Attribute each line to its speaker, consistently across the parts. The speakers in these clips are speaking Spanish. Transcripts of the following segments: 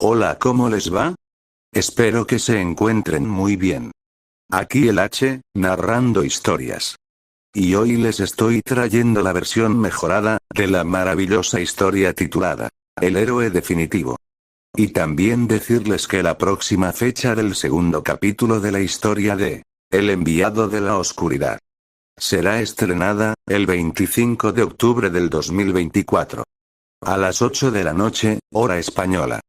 Speaker 1: Hola, ¿cómo les va? Espero que se encuentren muy bien. Aquí el H, narrando historias. Y hoy les estoy trayendo la versión mejorada, de la maravillosa historia titulada, El héroe definitivo. Y también decirles que la próxima fecha del segundo capítulo de la historia de, El enviado de la oscuridad, será estrenada, el 25 de octubre del 2024. A las 8 de la noche, hora española.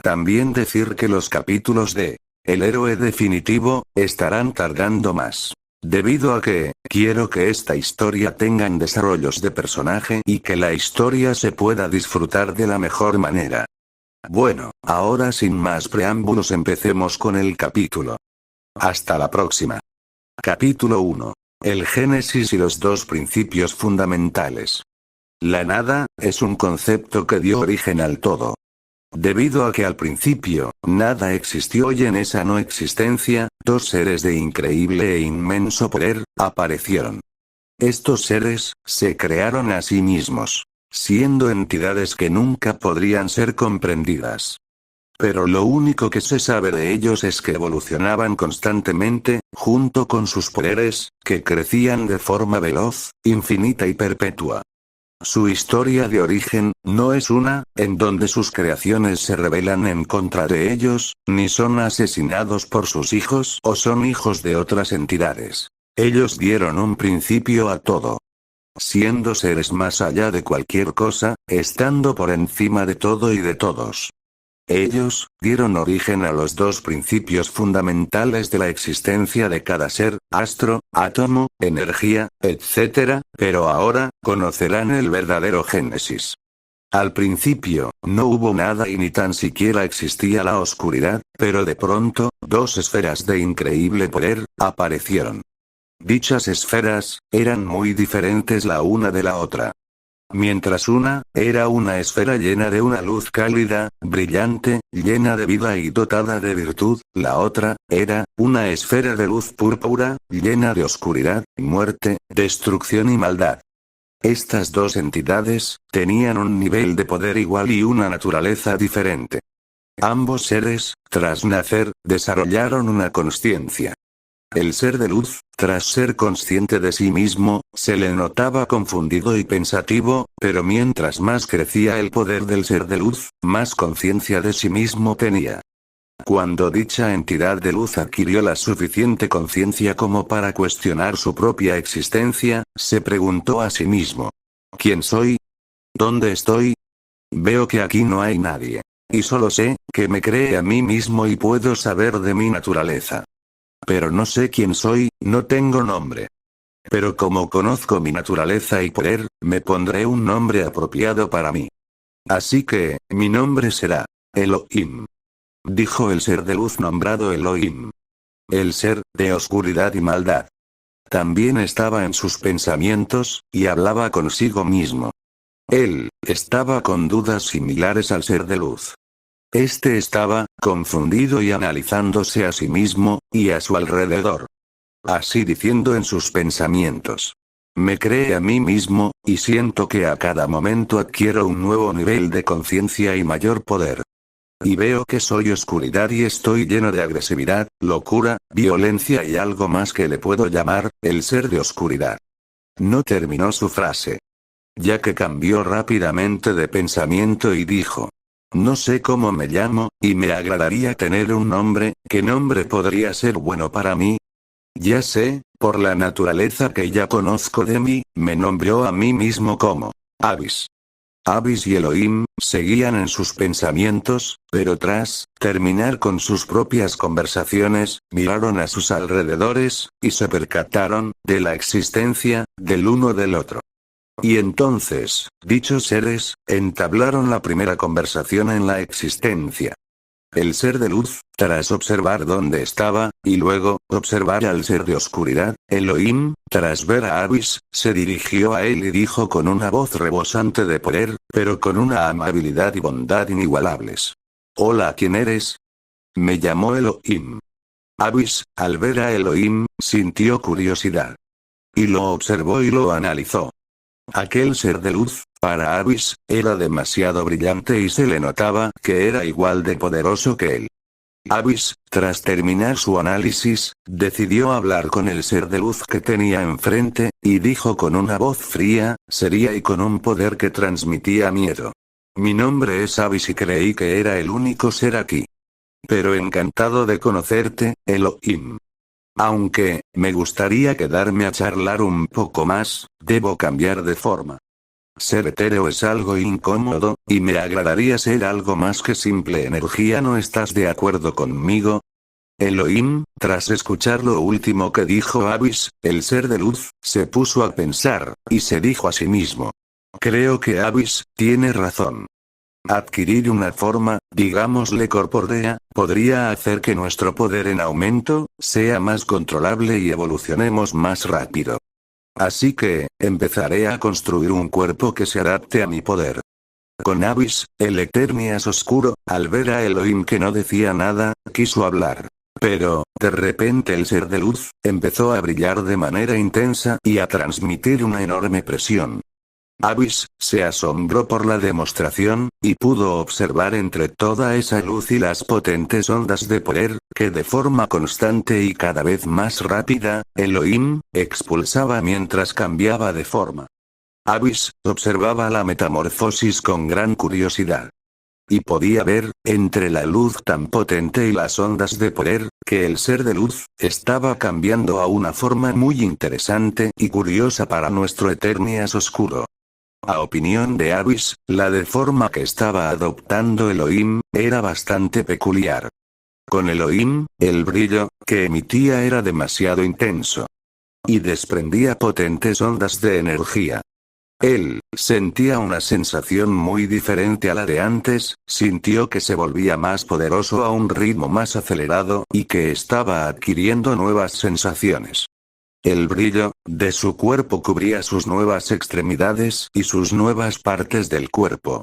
Speaker 1: También decir que los capítulos de El héroe definitivo estarán tardando más. Debido a que quiero que esta historia tengan desarrollos de personaje y que la historia se pueda disfrutar de la mejor manera. Bueno, ahora sin más preámbulos empecemos con el capítulo. Hasta la próxima. Capítulo 1. El Génesis y los dos principios fundamentales. La nada es un concepto que dio origen al todo. Debido a que al principio, nada existió y en esa no existencia, dos seres de increíble e inmenso poder, aparecieron. Estos seres, se crearon a sí mismos, siendo entidades que nunca podrían ser comprendidas. Pero lo único que se sabe de ellos es que evolucionaban constantemente, junto con sus poderes, que crecían de forma veloz, infinita y perpetua. Su historia de origen, no es una, en donde sus creaciones se rebelan en contra de ellos, ni son asesinados por sus hijos o son hijos de otras entidades. Ellos dieron un principio a todo. Siendo seres más allá de cualquier cosa, estando por encima de todo y de todos. Ellos dieron origen a los dos principios fundamentales de la existencia de cada ser, astro, átomo, energía, etc., pero ahora, conocerán el verdadero Génesis. Al principio, no hubo nada y ni tan siquiera existía la oscuridad, pero de pronto, dos esferas de increíble poder, aparecieron. Dichas esferas, eran muy diferentes la una de la otra. Mientras una, era una esfera llena de una luz cálida, brillante, llena de vida y dotada de virtud, la otra, era, una esfera de luz púrpura, llena de oscuridad, muerte, destrucción y maldad. Estas dos entidades, tenían un nivel de poder igual y una naturaleza diferente. Ambos seres, tras nacer, desarrollaron una consciencia. El ser de luz, tras ser consciente de sí mismo, se le notaba confundido y pensativo, pero mientras más crecía el poder del ser de luz, más conciencia de sí mismo tenía. Cuando dicha entidad de luz adquirió la suficiente conciencia como para cuestionar su propia existencia, se preguntó a sí mismo: ¿quién soy? ¿Dónde estoy? Veo que aquí no hay nadie. Y solo sé, que me cree a mí mismo y puedo saber de mi naturaleza. Pero no sé quién soy, no tengo nombre. Pero como conozco mi naturaleza y poder, me pondré un nombre apropiado para mí. Así que, mi nombre será Elohim. Dijo el ser de luz nombrado Elohim. El ser, de oscuridad y maldad. También estaba en sus pensamientos, y hablaba consigo mismo. Él, estaba con dudas similares al ser de luz. Este estaba, confundido y analizándose a sí mismo, y a su alrededor. Así diciendo en sus pensamientos: me cree a mí mismo, y siento que a cada momento adquiero un nuevo nivel de conciencia y mayor poder. Y veo que soy oscuridad y estoy lleno de agresividad, locura, violencia y algo más que le puedo llamar, el ser de oscuridad. No terminó su frase, ya que cambió rápidamente de pensamiento y dijo: no sé cómo me llamo, y me agradaría tener un nombre. ¿Qué nombre podría ser bueno para mí? Ya sé, por la naturaleza que ya conozco de mí, me nombró a mí mismo como Abyss. Abyss y Elohim, seguían en sus pensamientos, pero tras terminar con sus propias conversaciones, miraron a sus alrededores, y se percataron, de la existencia, del uno del otro. Y entonces, dichos seres, entablaron la primera conversación en la existencia. El ser de luz, tras observar dónde estaba, y luego, observar al ser de oscuridad, Elohim, tras ver a Abyss, se dirigió a él y dijo con una voz rebosante de poder, pero con una amabilidad y bondad inigualables: hola, ¿quién eres? Me llamo Elohim. Abyss, al ver a Elohim, sintió curiosidad. Y lo observó y lo analizó. Aquel ser de luz, Para Abyss, era demasiado brillante y se le notaba que era igual de poderoso que él. Abyss, tras terminar su análisis, decidió hablar con el ser de luz que tenía enfrente, y dijo con una voz fría, seria y con un poder que transmitía miedo. Mi nombre es Abyss y creí que era el único ser aquí. Pero encantado de conocerte, Elohim. Aunque, me gustaría quedarme a charlar un poco más, debo cambiar de forma. Ser etéreo es algo incómodo, y me agradaría ser algo más que simple energía. ¿No estás de acuerdo conmigo? Elohim, tras escuchar lo último que dijo Abyss, el ser de luz, se puso a pensar, y se dijo a sí mismo. Creo que Abyss tiene razón. Adquirir una forma, digámosle corpórea, podría hacer que nuestro poder en aumento, sea más controlable y evolucionemos más rápido. Así que, empezaré a construir un cuerpo que se adapte a mi poder. Con Abyss, el Eternias oscuro, al ver a Elohim que no decía nada, quiso hablar. Pero, de repente el ser de luz, empezó a brillar de manera intensa y a transmitir una enorme presión. Abyss, se asombró por la demostración, y pudo observar entre toda esa luz y las potentes ondas de poder, que de forma constante y cada vez más rápida, Elohim, expulsaba mientras cambiaba de forma. Abyss, observaba la metamorfosis con gran curiosidad. Y podía ver, entre la luz tan potente y las ondas de poder, que el ser de luz, estaba cambiando a una forma muy interesante y curiosa para nuestro Eternias oscuro. A opinión de Abyss, la de forma que estaba adoptando Elohim, era bastante peculiar. Con Elohim, el brillo, que emitía era demasiado intenso. Y desprendía potentes ondas de energía. Él, sentía una sensación muy diferente a la de antes, sintió que se volvía más poderoso a un ritmo más acelerado, y que estaba adquiriendo nuevas sensaciones. El brillo de su cuerpo cubría sus nuevas extremidades y sus nuevas partes del cuerpo.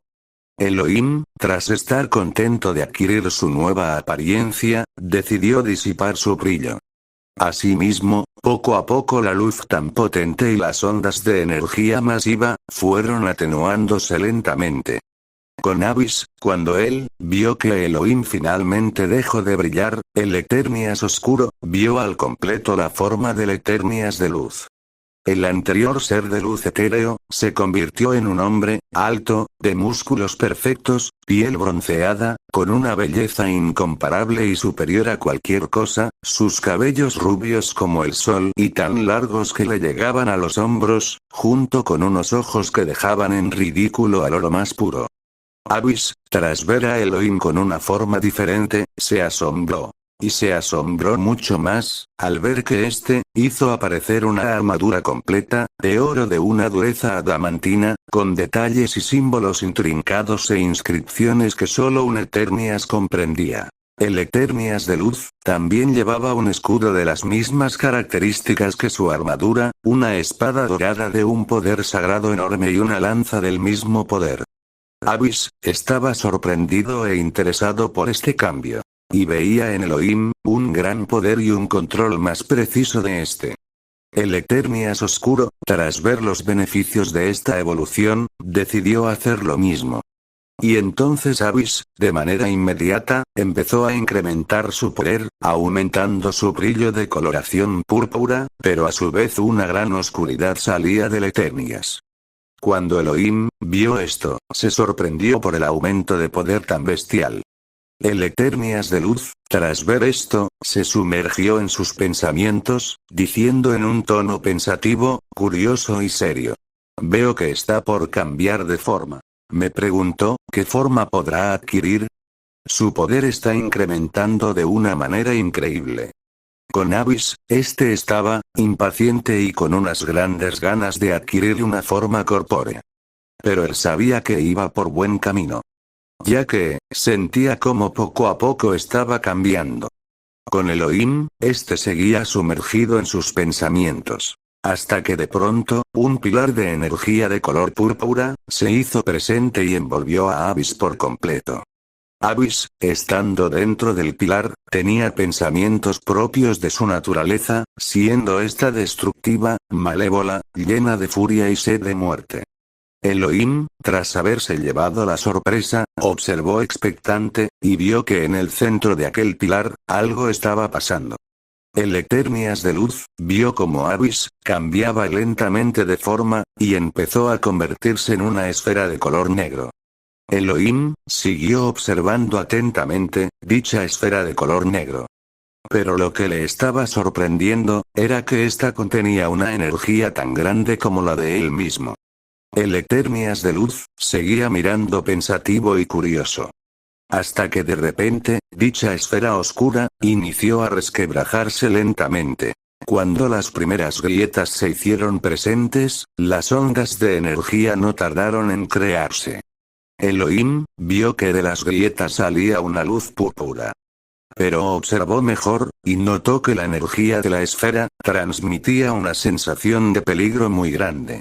Speaker 1: Elohim, tras estar contento de adquirir su nueva apariencia, decidió disipar su brillo. Asimismo, poco a poco la luz tan potente y las ondas de energía masiva, fueron atenuándose lentamente. Con Abyss, cuando él, vio que Elohim finalmente dejó de brillar, el Eternias oscuro, vio al completo la forma del Eternias de luz. El anterior ser de luz etéreo, se convirtió en un hombre, alto, de músculos perfectos, piel bronceada, con una belleza incomparable y superior a cualquier cosa, sus cabellos rubios como el sol y tan largos que le llegaban a los hombros, junto con unos ojos que dejaban en ridículo al oro más puro. Abyss, tras ver a Elohim con una forma diferente, se asombró. Y se asombró mucho más, al ver que éste, hizo aparecer una armadura completa, de oro de una dureza adamantina, con detalles y símbolos intrincados e inscripciones que solo un Eternias comprendía. El Eternias de luz, también llevaba un escudo de las mismas características que su armadura, una espada dorada de un poder sagrado enorme y una lanza del mismo poder. Abyss, estaba sorprendido e interesado por este cambio. Y veía en Elohim, un gran poder y un control más preciso de este. El Eternias oscuro, tras ver los beneficios de esta evolución, decidió hacer lo mismo. Y entonces Abyss, de manera inmediata, empezó a incrementar su poder, aumentando su brillo de coloración púrpura, pero a su vez una gran oscuridad salía del Eternias. Cuando Elohim vio esto, se sorprendió por el aumento de poder tan bestial. El Eternias de luz, tras ver esto, se sumergió en sus pensamientos, diciendo en un tono pensativo, curioso y serio. Veo que está por cambiar de forma. Me preguntó, ¿qué forma podrá adquirir? Su poder está incrementando de una manera increíble. Con Abyss, este estaba, impaciente y con unas grandes ganas de adquirir una forma corpórea. Pero él sabía que iba por buen camino. Ya que, sentía como poco a poco estaba cambiando. Con Elohim, este seguía sumergido en sus pensamientos. Hasta que de pronto, un pilar de energía de color púrpura, se hizo presente y envolvió a Abyss por completo. Abyss, estando dentro del pilar, tenía pensamientos propios de su naturaleza, siendo esta destructiva, malévola, llena de furia y sed de muerte. Elohim, tras haberse llevado la sorpresa, observó expectante, y vio que en el centro de aquel pilar, algo estaba pasando. El Eternias de luz, vio como Abyss, cambiaba lentamente de forma, y empezó a convertirse en una esfera de color negro. Elohim, siguió observando atentamente, dicha esfera de color negro. Pero lo que le estaba sorprendiendo, era que ésta contenía una energía tan grande como la de él mismo. El Eternias de luz, seguía mirando pensativo y curioso. Hasta que de repente, dicha esfera oscura, inició a resquebrajarse lentamente. Cuando las primeras grietas se hicieron presentes, las ondas de energía no tardaron en crearse. Elohim, vio que de las grietas salía una luz púrpura. Pero observó mejor, y notó que la energía de la esfera, transmitía una sensación de peligro muy grande.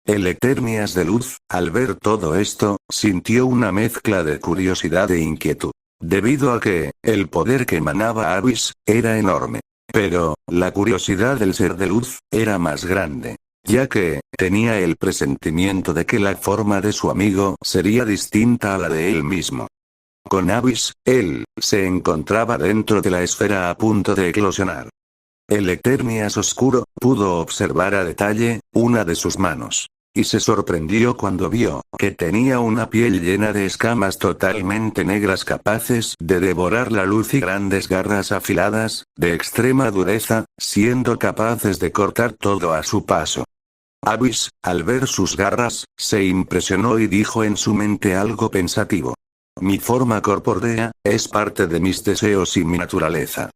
Speaker 1: El Eternias de luz, al ver todo esto, sintió una mezcla de curiosidad e inquietud. Debido a que, el poder que emanaba Abyss, era enorme. Pero, la curiosidad del ser de luz, era más grande. Ya que, tenía el presentimiento de que la forma de su amigo sería distinta a la de él mismo. Con Abyss, él, se encontraba dentro de la esfera a punto de eclosionar. El Eternias oscuro, pudo observar a detalle, una de sus manos. Y se sorprendió cuando vio, que tenía una piel llena de escamas totalmente negras capaces de devorar la luz y grandes garras afiladas, de extrema dureza, siendo capaces de cortar todo a su paso. Abyss, al ver sus garras, se impresionó y dijo en su mente algo pensativo. Mi forma corpórea, es parte de mis deseos y mi naturaleza.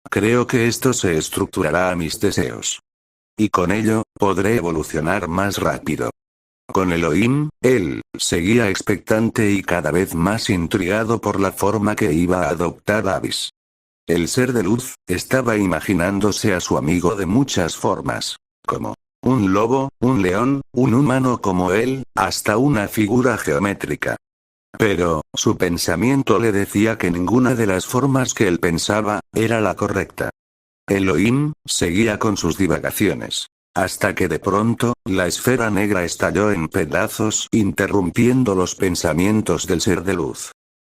Speaker 1: Creo que esto se estructurará a mis deseos. Y con ello, podré evolucionar más rápido. Con Elohim, él, seguía expectante y cada vez más intrigado por la forma que iba a adoptar Abyss. El ser de luz, estaba imaginándose a su amigo de muchas formas. Como un lobo, un león, un humano como él, hasta una figura geométrica. Pero, su pensamiento le decía que ninguna de las formas que él pensaba, era la correcta. Elohim, seguía con sus divagaciones. Hasta que de pronto, la esfera negra estalló en pedazos, interrumpiendo los pensamientos del ser de luz.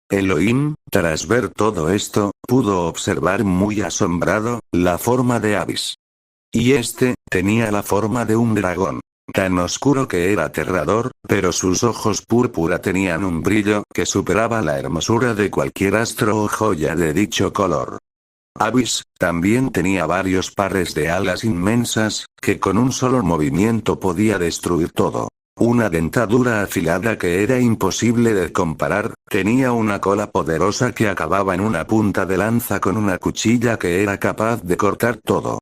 Speaker 1: Elohim, tras ver todo esto, pudo observar muy asombrado, la forma de Abyss. Y este, tenía la forma de un dragón. Tan oscuro que era aterrador, pero sus ojos púrpura tenían un brillo que superaba la hermosura de cualquier astro o joya de dicho color. Abyss, también tenía varios pares de alas inmensas, que con un solo movimiento podía destruir todo. Una dentadura afilada que era imposible de comparar, tenía una cola poderosa que acababa en una punta de lanza con una cuchilla que era capaz de cortar todo.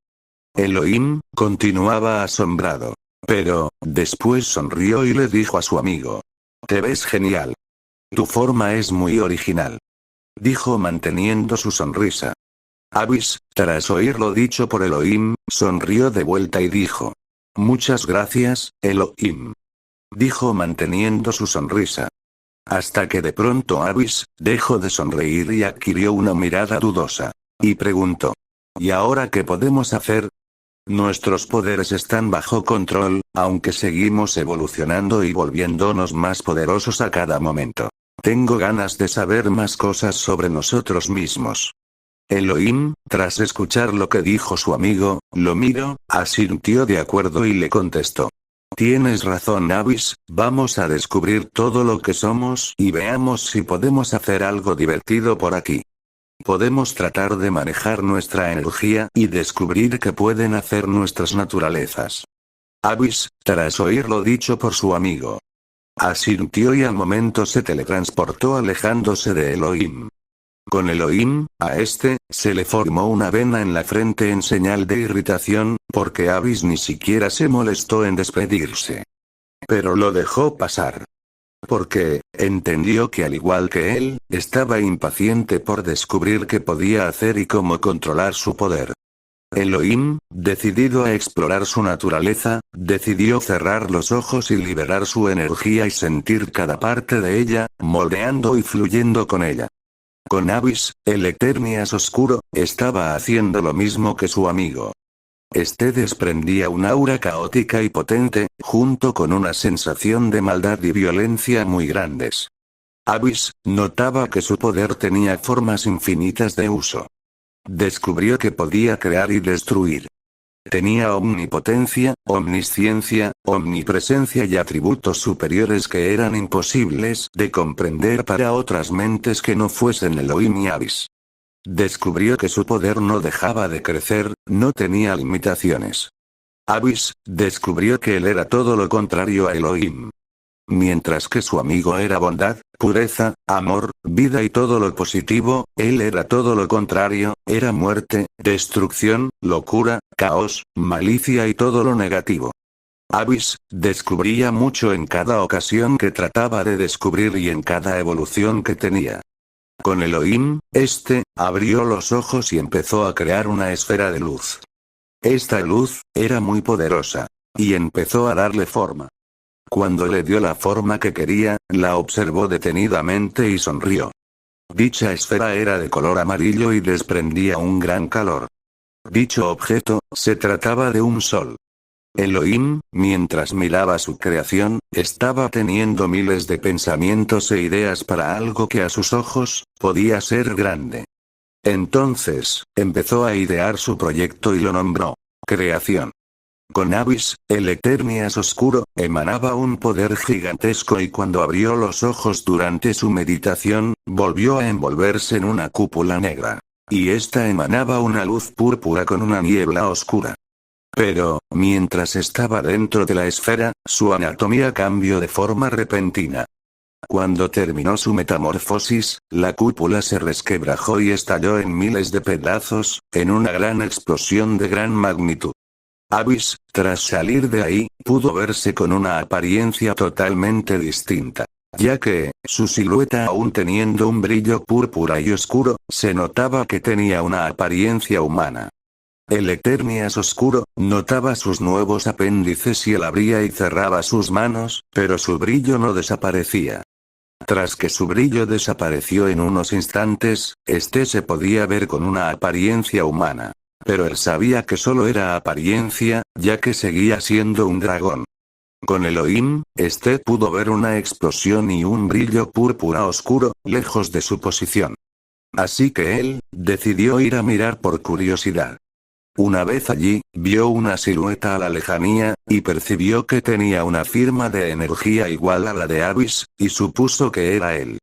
Speaker 1: Elohim, continuaba asombrado. Pero, después sonrió y le dijo a su amigo. Te ves genial. Tu forma es muy original. Dijo manteniendo su sonrisa. Abyss, tras oír lo dicho por Elohim, sonrió de vuelta y dijo. Muchas gracias, Elohim. Dijo manteniendo su sonrisa. Hasta que de pronto Abyss, dejó de sonreír y adquirió una mirada dudosa. Y preguntó. ¿Y ahora qué podemos hacer? Nuestros poderes están bajo control, aunque seguimos evolucionando y volviéndonos más poderosos a cada momento. Tengo ganas de saber más cosas sobre nosotros mismos. Elohim, tras escuchar lo que dijo su amigo, lo miró, asintió de acuerdo y le contestó. Tienes razón Abyss, vamos a descubrir todo lo que somos y veamos si podemos hacer algo divertido por aquí. Podemos tratar de manejar nuestra energía y descubrir qué pueden hacer nuestras naturalezas. Abyss, tras oír lo dicho por su amigo, asintió y al momento se teletransportó alejándose de Elohim. Con Elohim, a este, se le formó una vena en la frente en señal de irritación, porque Abyss ni siquiera se molestó en despedirse. Pero lo dejó pasar. Porque, entendió que al igual que él, estaba impaciente por descubrir qué podía hacer y cómo controlar su poder. Elohim, decidido a explorar su naturaleza, decidió cerrar los ojos y liberar su energía y sentir cada parte de ella, moldeando y fluyendo con ella. Con Abyss, el Eternias oscuro, estaba haciendo lo mismo que su amigo. Este desprendía un aura caótica y potente, junto con una sensación de maldad y violencia muy grandes. Abyss notaba que su poder tenía formas infinitas de uso. Descubrió que podía crear y destruir. Tenía omnipotencia, omnisciencia, omnipresencia y atributos superiores que eran imposibles de comprender para otras mentes que no fuesen Elohim y Abyss. Descubrió que su poder no dejaba de crecer, no tenía limitaciones. Abyss descubrió que él era todo lo contrario a Elohim. Mientras que su amigo era bondad, pureza, amor, vida y todo lo positivo, él era todo lo contrario, era muerte, destrucción, locura, caos, malicia y todo lo negativo. Abyss descubría mucho en cada ocasión que trataba de descubrir y en cada evolución que tenía. Con Elohim, abrió los ojos y empezó a crear una esfera de luz. Esta luz era muy poderosa. Y empezó a darle forma. Cuando le dio la forma que quería, la observó detenidamente y sonrió. Dicha esfera era de color amarillo y desprendía un gran calor. Dicho objeto, se trataba de un sol. Elohim, mientras miraba su creación, estaba teniendo miles de pensamientos e ideas para algo que a sus ojos, podía ser grande. Entonces, empezó a idear su proyecto y lo nombró creación. Con Abyss, el Eternias oscuro, emanaba un poder gigantesco y cuando abrió los ojos durante su meditación, volvió a envolverse en una cúpula negra. Y esta emanaba una luz púrpura con una niebla oscura. Pero, mientras estaba dentro de la esfera, su anatomía cambió de forma repentina. Cuando terminó su metamorfosis, la cúpula se resquebrajó y estalló en miles de pedazos, en una gran explosión de gran magnitud. Abyss, tras salir de ahí, pudo verse con una apariencia totalmente distinta. Ya que, su silueta aún teniendo un brillo púrpura y oscuro, se notaba que tenía una apariencia humana. El Eternias oscuro, notaba sus nuevos apéndices y él abría y cerraba sus manos, pero su brillo no desaparecía. Tras que su brillo desapareció en unos instantes, se podía ver con una apariencia humana. Pero él sabía que solo era apariencia, ya que seguía siendo un dragón. Con Elohim, pudo ver una explosión y un brillo púrpura oscuro, lejos de su posición. Así que él, decidió ir a mirar por curiosidad. Una vez allí, vio una silueta a la lejanía, y percibió que tenía una firma de energía igual a la de Abyss, y supuso que era él.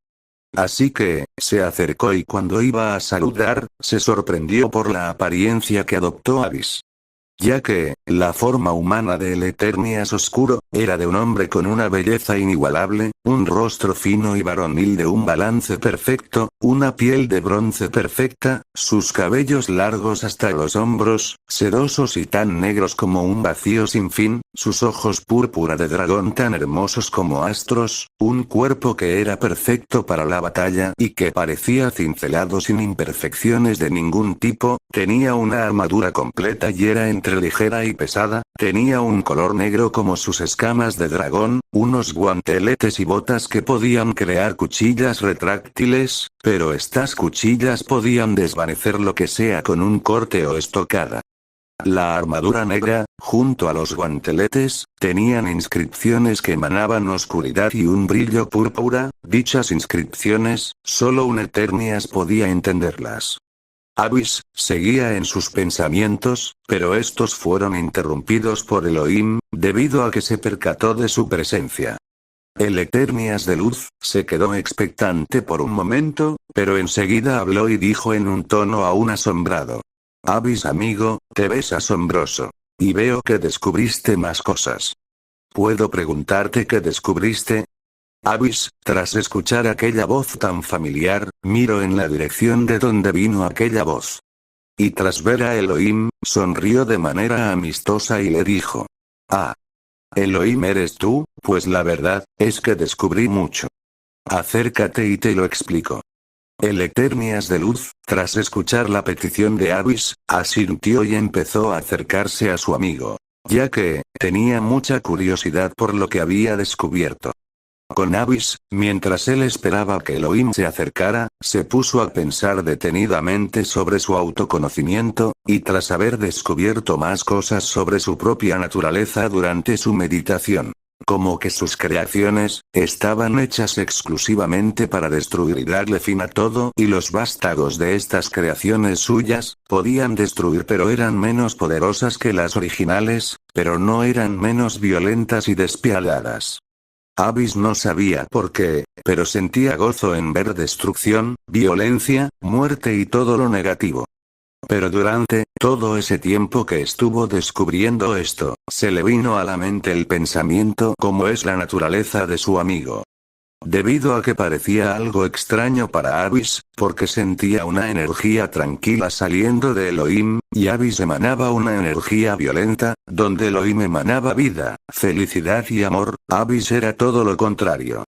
Speaker 1: Así que, se acercó y cuando iba a saludar, se sorprendió por la apariencia que adoptó Abyss. Ya que, la forma humana del Eternias oscuro, era de un hombre con una belleza inigualable, un rostro fino y varonil de un balance perfecto, una piel de bronce perfecta, sus cabellos largos hasta los hombros, sedosos y tan negros como un vacío sin fin, sus ojos púrpura de dragón tan hermosos como astros, un cuerpo que era perfecto para la batalla y que parecía cincelado sin imperfecciones de ningún tipo, tenía una armadura completa y era entre ligera y pesada, tenía un color negro como sus escamas de dragón, unos guanteletes y botas que podían crear cuchillas retráctiles, pero estas cuchillas podían desvanecer lo que sea con un corte o estocada. La armadura negra, junto a los guanteletes, tenían inscripciones que emanaban oscuridad y un brillo púrpura, dichas inscripciones, solo un Eternias podía entenderlas. Abyss seguía en sus pensamientos, pero estos fueron interrumpidos por Elohim, debido a que se percató de su presencia. El Eternias de luz, se quedó expectante por un momento, pero enseguida habló y dijo en un tono aún asombrado. Abyss amigo, te ves asombroso. Y veo que descubriste más cosas. ¿Puedo preguntarte qué descubriste? Abyss, tras escuchar aquella voz tan familiar, miró en la dirección de donde vino aquella voz. Y tras ver a Elohim, sonrió de manera amistosa y le dijo. Ah. Elohim eres tú, pues la verdad, es que descubrí mucho. Acércate y te lo explico. El Eternias de luz, tras escuchar la petición de Abyss, asintió y empezó a acercarse a su amigo. Ya que, tenía mucha curiosidad por lo que había descubierto. Con Abyss, mientras él esperaba que Elohim se acercara, se puso a pensar detenidamente sobre su autoconocimiento, y tras haber descubierto más cosas sobre su propia naturaleza durante su meditación, como que sus creaciones, estaban hechas exclusivamente para destruir y darle fin a todo, y los vástagos de estas creaciones suyas, podían destruir pero eran menos poderosas que las originales, pero no eran menos violentas y despiadadas. Abyss no sabía por qué, pero sentía gozo en ver destrucción, violencia, muerte y todo lo negativo. Pero durante todo ese tiempo que estuvo descubriendo esto, se le vino a la mente el pensamiento cómo es la naturaleza de su amigo. Debido a que parecía algo extraño para Abyss, porque sentía una energía tranquila saliendo de Elohim, y Abyss emanaba una energía violenta, donde Elohim emanaba vida, felicidad y amor, Abyss era todo lo contrario.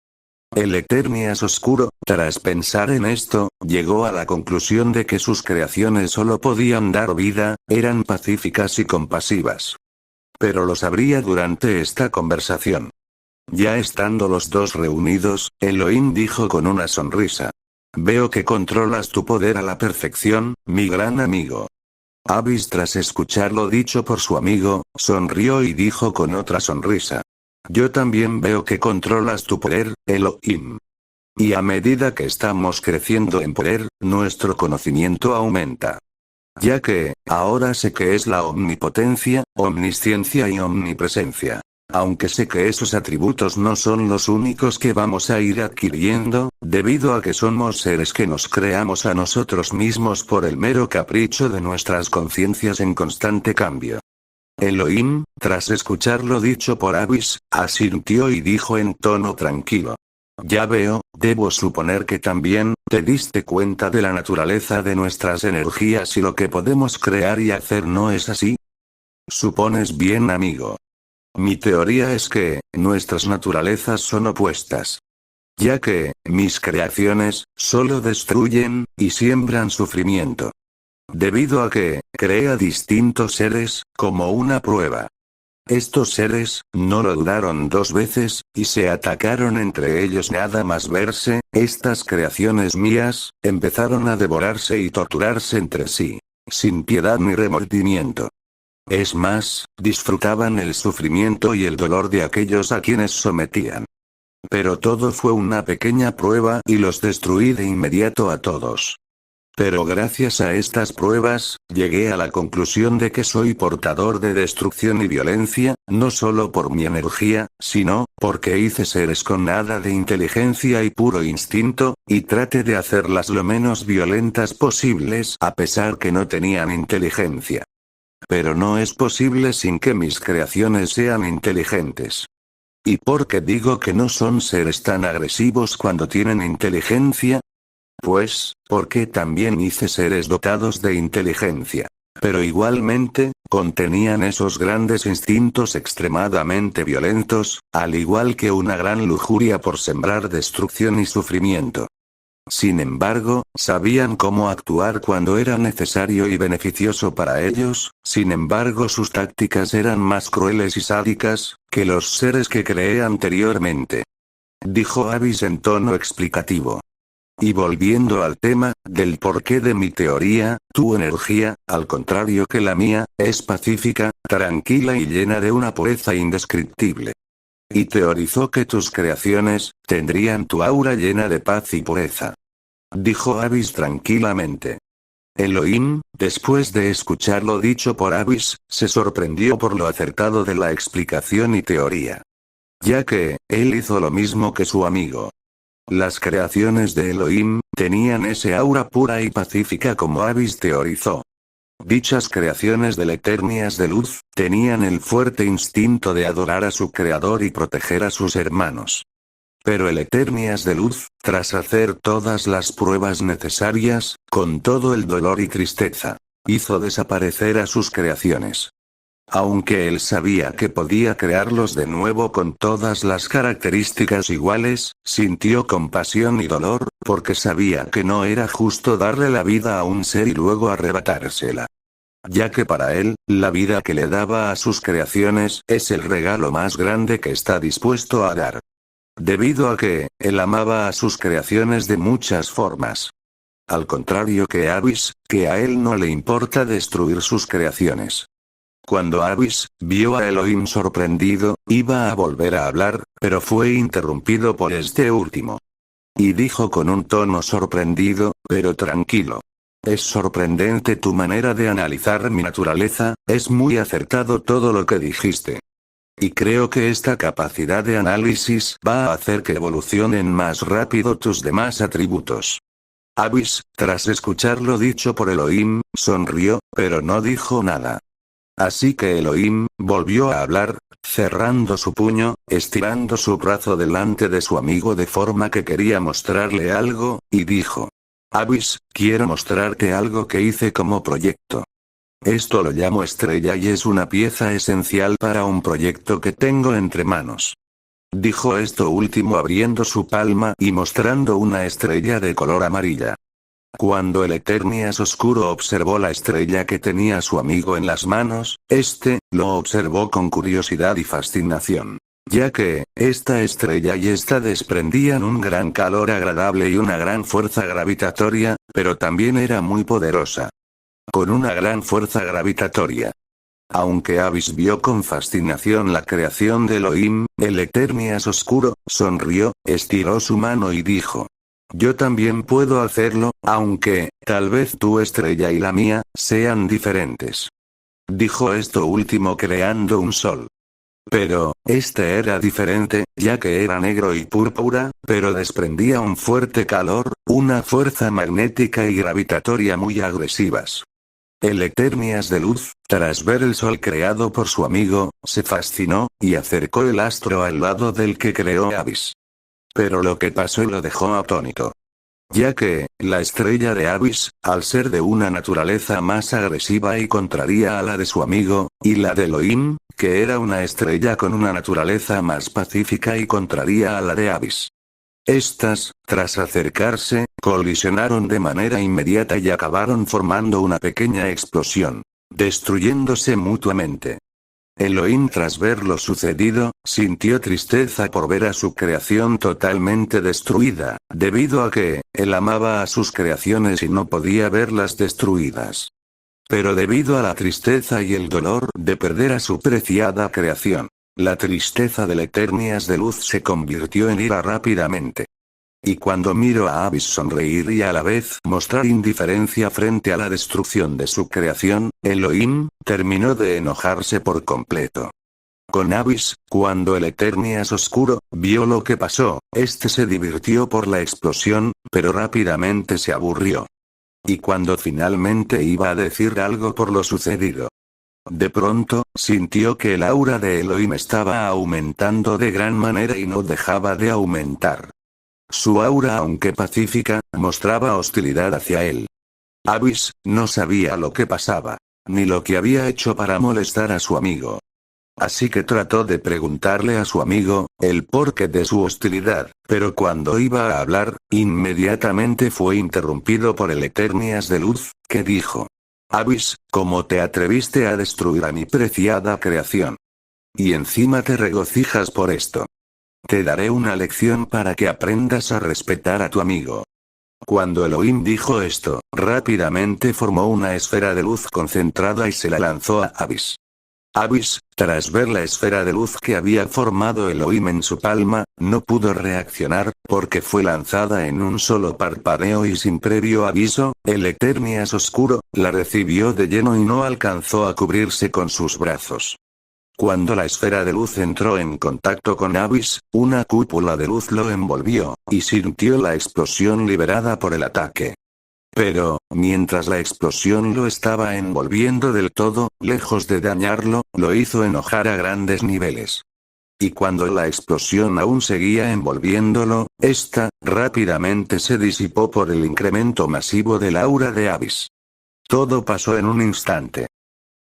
Speaker 1: El Eternias oscuro, tras pensar en esto, llegó a la conclusión de que sus creaciones solo podían dar vida, eran pacíficas y compasivas. Pero lo sabría durante esta conversación. Ya estando los dos reunidos, Elohim dijo con una sonrisa. Veo que controlas tu poder a la perfección, mi gran amigo. Abyss, tras escuchar lo dicho por su amigo, sonrió y dijo con otra sonrisa. Yo también veo que controlas tu poder, Elohim. Y a medida que estamos creciendo en poder, nuestro conocimiento aumenta. Ya que, ahora sé que es la omnipotencia, omnisciencia y omnipresencia. Aunque sé que esos atributos no son los únicos que vamos a ir adquiriendo, debido a que somos seres que nos creamos a nosotros mismos por el mero capricho de nuestras conciencias en constante cambio. Elohim, tras escuchar lo dicho por Abyss, asintió y dijo en tono tranquilo. Ya veo, debo suponer que también, te diste cuenta de la naturaleza de nuestras energías y lo que podemos crear y hacer, ¿no es así? Supones bien, amigo. Mi teoría es que, nuestras naturalezas son opuestas. Ya que, mis creaciones, solo destruyen, y siembran sufrimiento. Debido a que, crea distintos seres, como una prueba. Estos seres, no lo dudaron dos veces, y se atacaron entre ellos nada más verse, estas creaciones mías, empezaron a devorarse y torturarse entre sí. Sin piedad ni remordimiento. Es más, disfrutaban el sufrimiento y el dolor de aquellos a quienes sometían. Pero todo fue una pequeña prueba y los destruí de inmediato a todos. Pero gracias a estas pruebas, llegué a la conclusión de que soy portador de destrucción y violencia, no solo por mi energía, sino, porque hice seres con nada de inteligencia y puro instinto, y traté de hacerlas lo menos violentas posibles a pesar que no tenían inteligencia. Pero no es posible sin que mis creaciones sean inteligentes. ¿Y por qué digo que no son seres tan agresivos cuando tienen inteligencia? Pues, porque también hice seres dotados de inteligencia. Pero igualmente, contenían esos grandes instintos extremadamente violentos, al igual que una gran lujuria por sembrar destrucción y sufrimiento. Sin embargo, sabían cómo actuar cuando era necesario y beneficioso para ellos, sin embargo sus tácticas eran más crueles y sádicas, que los seres que creé anteriormente. Dijo Abyss en tono explicativo. Y volviendo al tema, del porqué de mi teoría, tu energía, al contrario que la mía, es pacífica, tranquila y llena de una pureza indescriptible. Y teorizó que tus creaciones, tendrían tu aura llena de paz y pureza. Dijo Abyss tranquilamente. Elohim, después de escuchar lo dicho por Abyss, se sorprendió por lo acertado de la explicación y teoría. Ya que, él hizo lo mismo que su amigo. Las creaciones de Elohim, tenían ese aura pura y pacífica como Abyss teorizó. Dichas creaciones del Eternias de luz, tenían el fuerte instinto de adorar a su creador y proteger a sus hermanos. Pero el Eternias de luz, tras hacer todas las pruebas necesarias, con todo el dolor y tristeza, hizo desaparecer a sus creaciones. Aunque él sabía que podía crearlos de nuevo con todas las características iguales, sintió compasión y dolor, porque sabía que no era justo darle la vida a un ser y luego arrebatársela. Ya que para él, la vida que le daba a sus creaciones es el regalo más grande que está dispuesto a dar. debido a que, él amaba a sus creaciones de muchas formas. Al contrario que Abyss, que a él no le importa destruir sus creaciones. Cuando Abyss vio a Elohim sorprendido, iba a volver a hablar, pero fue interrumpido por este último. Y dijo con un tono sorprendido, pero tranquilo. Es sorprendente tu manera de analizar mi naturaleza, es muy acertado todo lo que dijiste. Y creo que esta capacidad de análisis va a hacer que evolucionen más rápido tus demás atributos. Abyss, tras escuchar lo dicho por Elohim, sonrió, pero no dijo nada. Así que Elohim volvió a hablar, cerrando su puño, estirando su brazo delante de su amigo de forma que quería mostrarle algo, y dijo: Abyss, quiero mostrarte algo que hice como proyecto. Esto lo llamo estrella y es una pieza esencial para un proyecto que tengo entre manos. Dijo esto último abriendo su palma y mostrando una estrella de color amarilla. Cuando el Eternias Oscuro observó la estrella que tenía su amigo en las manos, lo observó con curiosidad y fascinación. Ya que, esta estrella y esta desprendían un gran calor agradable y una gran fuerza gravitatoria, pero también era muy poderosa. Con una gran fuerza gravitatoria. Aunque Abyss vio con fascinación la creación de Elohim, el Eternias Oscuro sonrió, estiró su mano y dijo: yo también puedo hacerlo, aunque, tal vez tu estrella y la mía, sean diferentes. Dijo esto último creando un sol. Pero, este era diferente, ya que era negro y púrpura, pero desprendía un fuerte calor, una fuerza magnética y gravitatoria muy agresivas. El Eternias de luz, tras ver el sol creado por su amigo, se fascinó, y acercó el astro al lado del que creó Abyss. Pero lo que pasó lo dejó atónito. Ya que, la estrella de Abyss, al ser de una naturaleza más agresiva y contraria a la de su amigo, y la de Elohim, que era una estrella con una naturaleza más pacífica y contraria a la de Abyss. Estas, tras acercarse, colisionaron de manera inmediata y acabaron formando una pequeña explosión, destruyéndose mutuamente. Elohim, tras ver lo sucedido, sintió tristeza por ver a su creación totalmente destruida, debido a que, él amaba a sus creaciones y no podía verlas destruidas. Pero debido a la tristeza y el dolor de perder a su preciada creación, la tristeza del Eternias de luz se convirtió en ira rápidamente. Y cuando miró a Abyss sonreír y a la vez mostrar indiferencia frente a la destrucción de su creación, Elohim terminó de enojarse por completo. Con Abyss, cuando el Eternias Oscuro vio lo que pasó, se divirtió por la explosión, pero rápidamente se aburrió. Y cuando finalmente iba a decir algo por lo sucedido, de pronto, sintió que el aura de Elohim estaba aumentando de gran manera y no dejaba de aumentar. Su aura, aunque pacífica, mostraba hostilidad hacia él. Abyss no sabía lo que pasaba, ni lo que había hecho para molestar a su amigo. Así que trató de preguntarle a su amigo el porqué de su hostilidad, pero cuando iba a hablar, inmediatamente fue interrumpido por el Eternias de luz, que dijo: Abyss, ¿cómo te atreviste a destruir a mi preciada creación? Y encima te regocijas por esto. Te daré una lección para que aprendas a respetar a tu amigo. Cuando Elohim dijo esto, rápidamente formó una esfera de luz concentrada y se la lanzó a Abyss. Abyss, tras ver la esfera de luz que había formado Elohim en su palma, no pudo reaccionar, porque fue lanzada en un solo parpadeo y sin previo aviso, el Eternias Oscuro la recibió de lleno y no alcanzó a cubrirse con sus brazos. Cuando la esfera de luz entró en contacto con Abyss, una cúpula de luz lo envolvió, y sintió la explosión liberada por el ataque. Pero, mientras la explosión lo estaba envolviendo del todo, lejos de dañarlo, lo hizo enojar a grandes niveles. Y cuando la explosión aún seguía envolviéndolo, rápidamente se disipó por el incremento masivo del aura de Abyss. Todo pasó en un instante.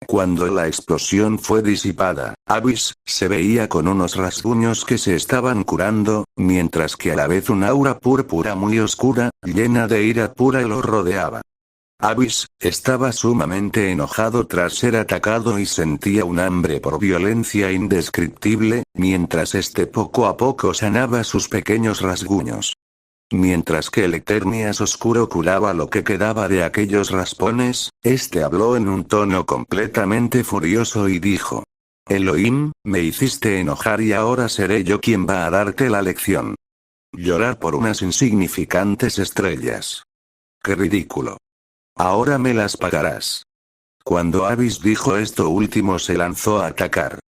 Speaker 1: Cuando la explosión fue disipada, Abyss se veía con unos rasguños que se estaban curando, mientras que a la vez un aura púrpura muy oscura, llena de ira pura lo rodeaba. Abyss estaba sumamente enojado tras ser atacado y sentía un hambre por violencia indescriptible, mientras este poco a poco sanaba sus pequeños rasguños. Mientras que el Eternias Oscuro curaba lo que quedaba de aquellos raspones, este habló en un tono completamente furioso y dijo: Elohim, me hiciste enojar y ahora seré yo quien va a darte la lección. Llorar por unas insignificantes estrellas. ¡Qué ridículo! Ahora me las pagarás. Cuando Abyss dijo esto último se lanzó a atacar.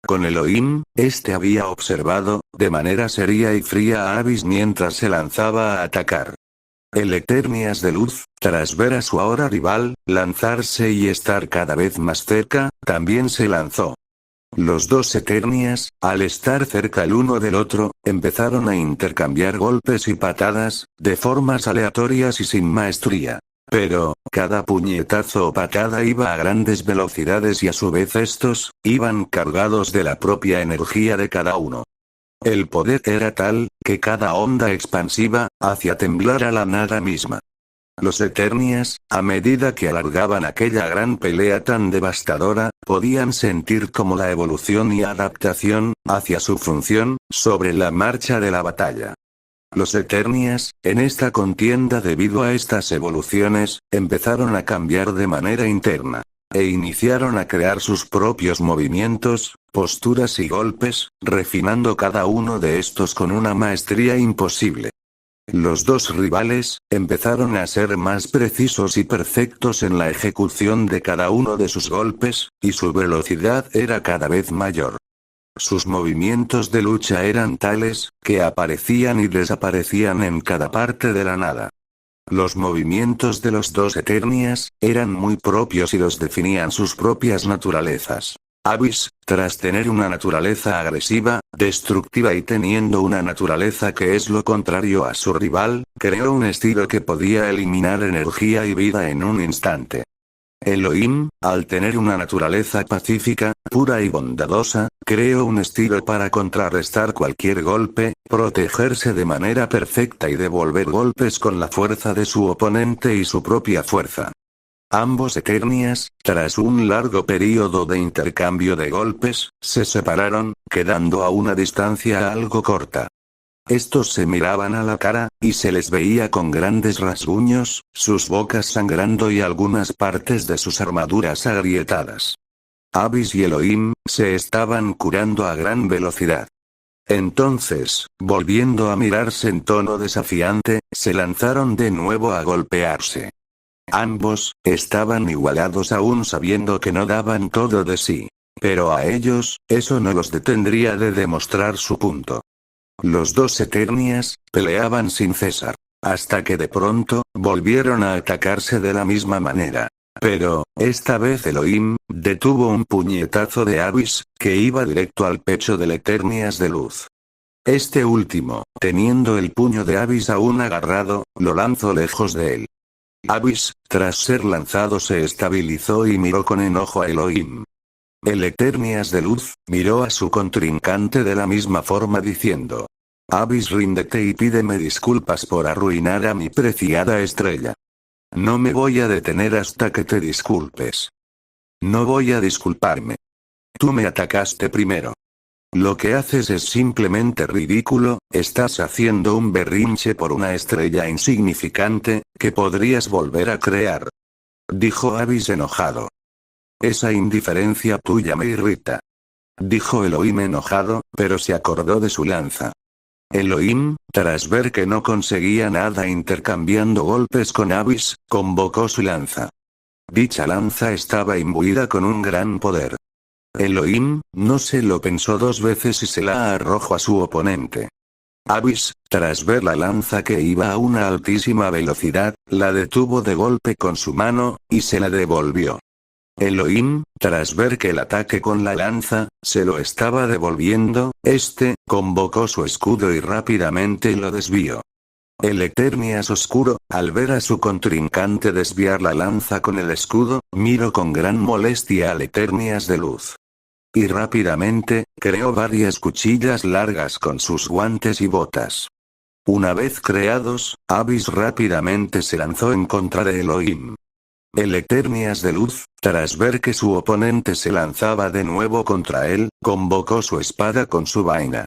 Speaker 1: Con Elohim, este había observado, de manera seria y fría a Abyss mientras se lanzaba a atacar. El Eternias de Luz, tras ver a su ahora rival, lanzarse y estar cada vez más cerca, también se lanzó. Los dos Eternias, al estar cerca el uno del otro, empezaron a intercambiar golpes y patadas, de formas aleatorias y sin maestría. Pero, cada puñetazo o patada iba a grandes velocidades y a su vez estos, iban cargados de la propia energía de cada uno. El poder era tal, que cada onda expansiva, hacía temblar a la nada misma. Los Eternias, a medida que alargaban aquella gran pelea tan devastadora, podían sentir como la evolución y adaptación, hacia su función, sobre la marcha de la batalla. Los Eternias, en esta contienda debido a estas evoluciones, empezaron a cambiar de manera interna. E iniciaron a crear sus propios movimientos, posturas y golpes, refinando cada uno de estos con una maestría imposible. Los dos rivales, empezaron a ser más precisos y perfectos en la ejecución de cada uno de sus golpes, y su velocidad era cada vez mayor. Sus movimientos de lucha eran tales, que aparecían y desaparecían en cada parte de la nada. Los movimientos de los dos Eternias, eran muy propios y los definían sus propias naturalezas. Abyss, tras tener una naturaleza agresiva, destructiva y teniendo una naturaleza que es lo contrario a su rival, creó un estilo que podía eliminar energía y vida en un instante. Elohim, al tener una naturaleza pacífica, pura y bondadosa, creó un estilo para contrarrestar cualquier golpe, protegerse de manera perfecta y devolver golpes con la fuerza de su oponente y su propia fuerza. Ambos Eternias, tras un largo período de intercambio de golpes, se separaron, quedando a una distancia algo corta. Estos se miraban a la cara, y se les veía con grandes rasguños, sus bocas sangrando y algunas partes de sus armaduras agrietadas. Abyss y Elohim, se estaban curando a gran velocidad. Entonces, volviendo a mirarse en tono desafiante, se lanzaron de nuevo a golpearse. Ambos, estaban igualados aún sabiendo que no daban todo de sí. Pero a ellos, eso no los detendría de demostrar su punto. Los dos Eternias, peleaban sin cesar. Hasta que de pronto, volvieron a atacarse de la misma manera. Pero, esta vez Elohim, detuvo un puñetazo de Abyss, que iba directo al pecho del Eternias de Luz. Este último, teniendo el puño de Abyss aún agarrado, lo lanzó lejos de él. Abyss, tras ser lanzado se estabilizó y miró con enojo a Elohim. El Eternias de Luz, miró a su contrincante de la misma forma diciendo: Abyss, ríndete y pídeme disculpas por arruinar a mi preciada estrella. No me voy a detener hasta que te disculpes. No voy a disculparme. Tú me atacaste primero. Lo que haces es simplemente ridículo, estás haciendo un berrinche por una estrella insignificante, que podrías volver a crear. Dijo Abyss enojado. Esa indiferencia tuya me irrita. Dijo Elohim enojado, pero se acordó de su lanza. Elohim, tras ver que no conseguía nada intercambiando golpes con Abyss, convocó su lanza. Dicha lanza estaba imbuida con un gran poder. Elohim, no se lo pensó dos veces y se la arrojó a su oponente. Abyss, tras ver la lanza que iba a una altísima velocidad, la detuvo de golpe con su mano, y se la devolvió. Elohim, tras ver que el ataque con la lanza, se lo estaba devolviendo, convocó su escudo y rápidamente lo desvió. El Eternias Oscuro, al ver a su contrincante desviar la lanza con el escudo, miró con gran molestia al Eternias de Luz. Y rápidamente, creó varias cuchillas largas con sus guantes y botas. Una vez creados, Abyss rápidamente se lanzó en contra de Elohim. El Eternias de Luz, tras ver que su oponente se lanzaba de nuevo contra él, convocó su espada con su vaina.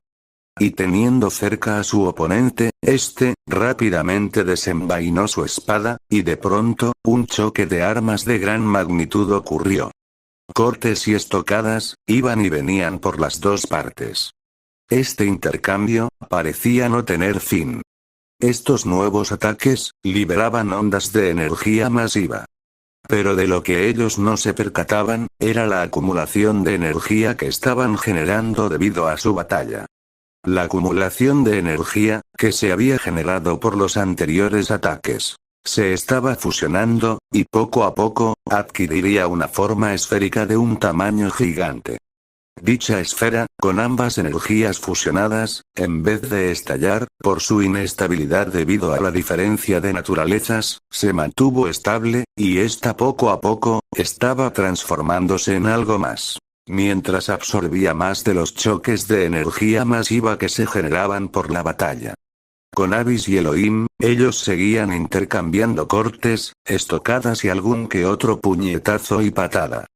Speaker 1: Y teniendo cerca a su oponente, este, rápidamente desenvainó su espada, y de pronto, un choque de armas de gran magnitud ocurrió. Cortes y estocadas, iban y venían por las dos partes. Este intercambio, parecía no tener fin. Estos nuevos ataques, liberaban ondas de energía masiva. Pero de lo que ellos no se percataban, era la acumulación de energía que estaban generando debido a su batalla. La acumulación de energía, que se había generado por los anteriores ataques, se estaba fusionando, y poco a poco, adquiriría una forma esférica de un tamaño gigante. Dicha esfera, con ambas energías fusionadas, en vez de estallar, por su inestabilidad debido a la diferencia de naturalezas, se mantuvo estable, y esta poco a poco, estaba transformándose en algo más. Mientras absorbía más de los choques de energía masiva que se generaban por la batalla. Con Abyss y Elohim, ellos seguían intercambiando cortes, estocadas y algún que otro puñetazo y patada.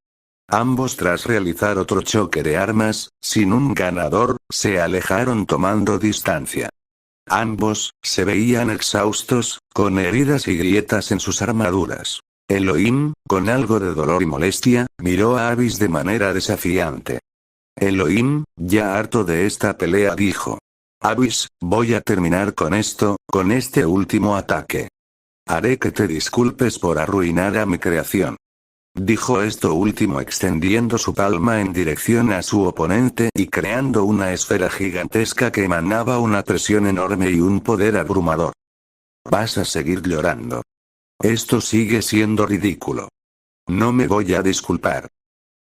Speaker 1: Ambos, tras realizar otro choque de armas, sin un ganador, se alejaron tomando distancia. Ambos, se veían exhaustos, con heridas y grietas en sus armaduras. Elohim, con algo de dolor y molestia, miró a Abyss de manera desafiante. Elohim, ya harto de esta pelea, dijo: Abyss, voy a terminar con esto, con este último ataque. Haré que te disculpes por arruinar a mi creación. Dijo esto último extendiendo su palma en dirección a su oponente y creando una esfera gigantesca que emanaba una presión enorme y un poder abrumador. Vas a seguir llorando. Esto sigue siendo ridículo. No me voy a disculpar.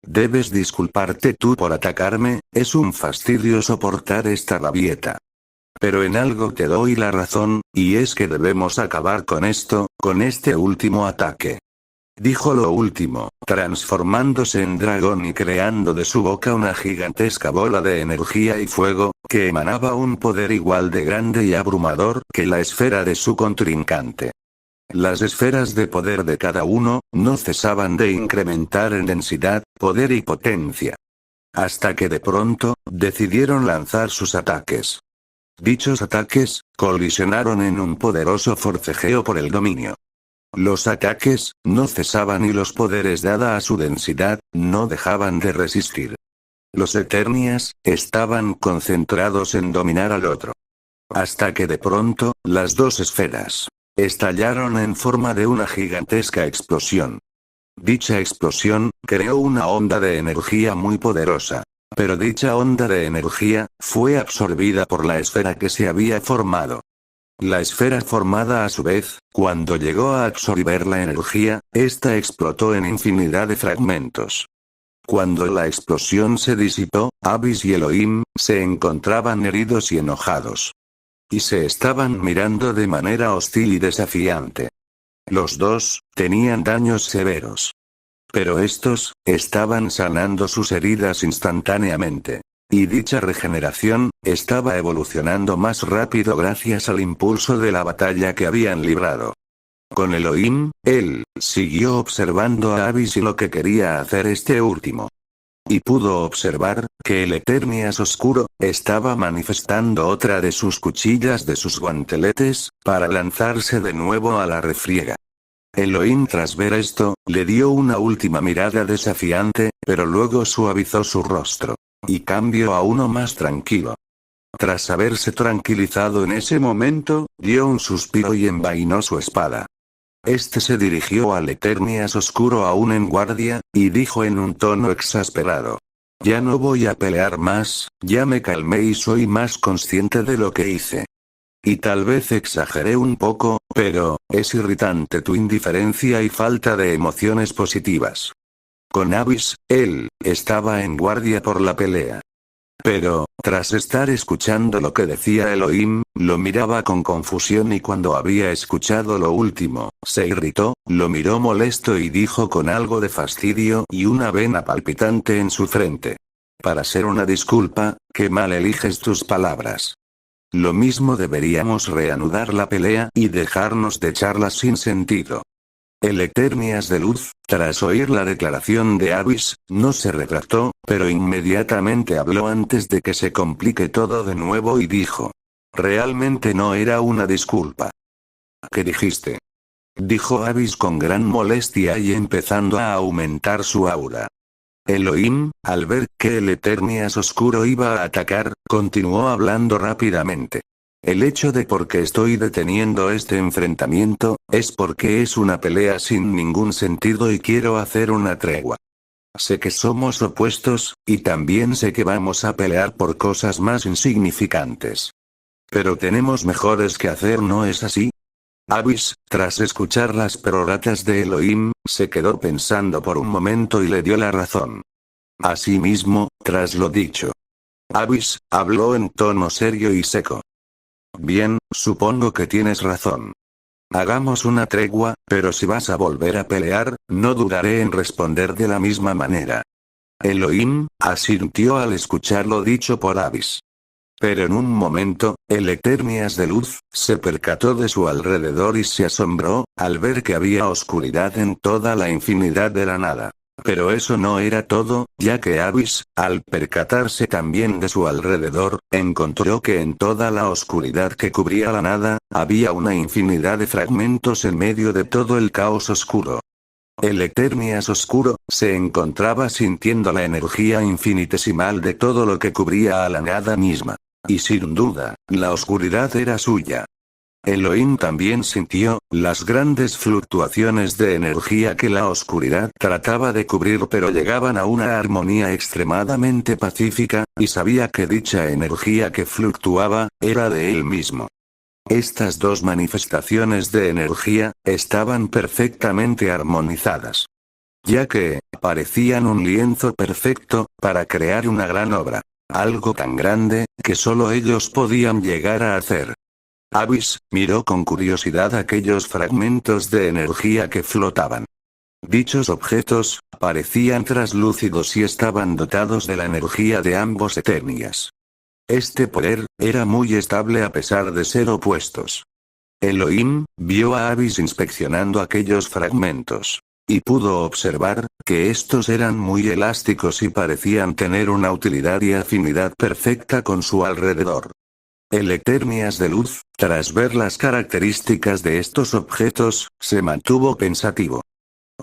Speaker 1: Debes disculparte tú por atacarme, es un fastidio soportar esta rabieta. Pero en algo te doy la razón, y es que debemos acabar con esto, con este último ataque. Dijo lo último, transformándose en dragón y creando de su boca una gigantesca bola de energía y fuego, que emanaba un poder igual de grande y abrumador que la esfera de su contrincante. Las esferas de poder de cada uno, no cesaban de incrementar en densidad, poder y potencia. Hasta que de pronto, decidieron lanzar sus ataques. Dichos ataques, colisionaron en un poderoso forcejeo por el dominio. Los ataques, no cesaban y los poderes dada a su densidad, no dejaban de resistir. Los Eternias, estaban concentrados en dominar al otro. Hasta que de pronto, las dos esferas estallaron en forma de una gigantesca explosión. Dicha explosión, creó una onda de energía muy poderosa. Pero dicha onda de energía, fue absorbida por la esfera que se había formado. La esfera formada a su vez, cuando llegó a absorber la energía, esta explotó en infinidad de fragmentos. Cuando la explosión se disipó, Abyss y Elohim, se encontraban heridos y enojados. Y se estaban mirando de manera hostil y desafiante. Los dos, tenían daños severos. Pero estos, estaban sanando sus heridas instantáneamente. Y dicha regeneración, estaba evolucionando más rápido gracias al impulso de la batalla que habían librado. Con Elohim, él, siguió observando a Abyss y lo que quería hacer este último. Y pudo observar, que el Eternias oscuro, estaba manifestando otra de sus cuchillas de sus guanteletes, para lanzarse de nuevo a la refriega. Elohim, tras ver esto, le dio una última mirada desafiante, pero luego suavizó su rostro. Y cambió a uno más tranquilo. Tras haberse tranquilizado en ese momento, dio un suspiro y envainó su espada. Este se dirigió al Eternias oscuro aún en guardia, y dijo en un tono exasperado: Ya no voy a pelear más, ya me calmé y soy más consciente de lo que hice. Y tal vez exageré un poco, pero, es irritante tu indiferencia y falta de emociones positivas. Con Abyss, él, estaba en guardia por la pelea. Pero, tras estar escuchando lo que decía Elohim, lo miraba con confusión y cuando había escuchado lo último, se irritó, lo miró molesto y dijo con algo de fastidio y una vena palpitante en su frente: Para ser una disculpa, qué mal eliges tus palabras. Lo mismo deberíamos reanudar la pelea y dejarnos de charlas sin sentido. El Eternias de Luz, tras oír la declaración de Abyss, no se retractó, pero inmediatamente habló antes de que se complique todo de nuevo y dijo. Realmente no era una disculpa. ¿Qué dijiste? Dijo Abyss con gran molestia y empezando a aumentar su aura. Elohim, al ver que el Eternias oscuro iba a atacar, continuó hablando rápidamente. El hecho de por qué estoy deteniendo este enfrentamiento, es porque es una pelea sin ningún sentido y quiero hacer una tregua. Sé que somos opuestos, y también sé que vamos a pelear por cosas más insignificantes. Pero tenemos mejores que hacer, ¿no es así? Abyss, tras escuchar las peroratas de Elohim, se quedó pensando por un momento y le dio la razón. Asimismo, tras lo dicho, Abyss habló en tono serio y seco. Bien, supongo que tienes razón. Hagamos una tregua, pero si vas a volver a pelear, no dudaré en responder de la misma manera. Elohim asintió al escuchar lo dicho por Abyss. Pero en un momento, el Eternias de Luz se percató de su alrededor y se asombró, al ver que había oscuridad en toda la infinidad de la nada. Pero eso no era todo, ya que Abyss, al percatarse también de su alrededor, encontró que en toda la oscuridad que cubría la nada, había una infinidad de fragmentos en medio de todo el caos oscuro. El Eternias oscuro, se encontraba sintiendo la energía infinitesimal de todo lo que cubría a la nada misma. Y sin duda, la oscuridad era suya. Elohim también sintió las grandes fluctuaciones de energía que la oscuridad trataba de cubrir, pero llegaban a una armonía extremadamente pacífica, y sabía que dicha energía que fluctuaba, era de él mismo. Estas dos manifestaciones de energía, estaban perfectamente armonizadas. Ya que, parecían un lienzo perfecto, para crear una gran obra. Algo tan grande, que solo ellos podían llegar a hacer. Abyss miró con curiosidad aquellos fragmentos de energía que flotaban. Dichos objetos, parecían traslúcidos y estaban dotados de la energía de ambos Eternias. Este poder, era muy estable a pesar de ser opuestos. Elohim, vio a Abyss inspeccionando aquellos fragmentos. Y pudo observar, que estos eran muy elásticos y parecían tener una utilidad y afinidad perfecta con su alrededor. El Eternias de Luz, tras ver las características de estos objetos, se mantuvo pensativo.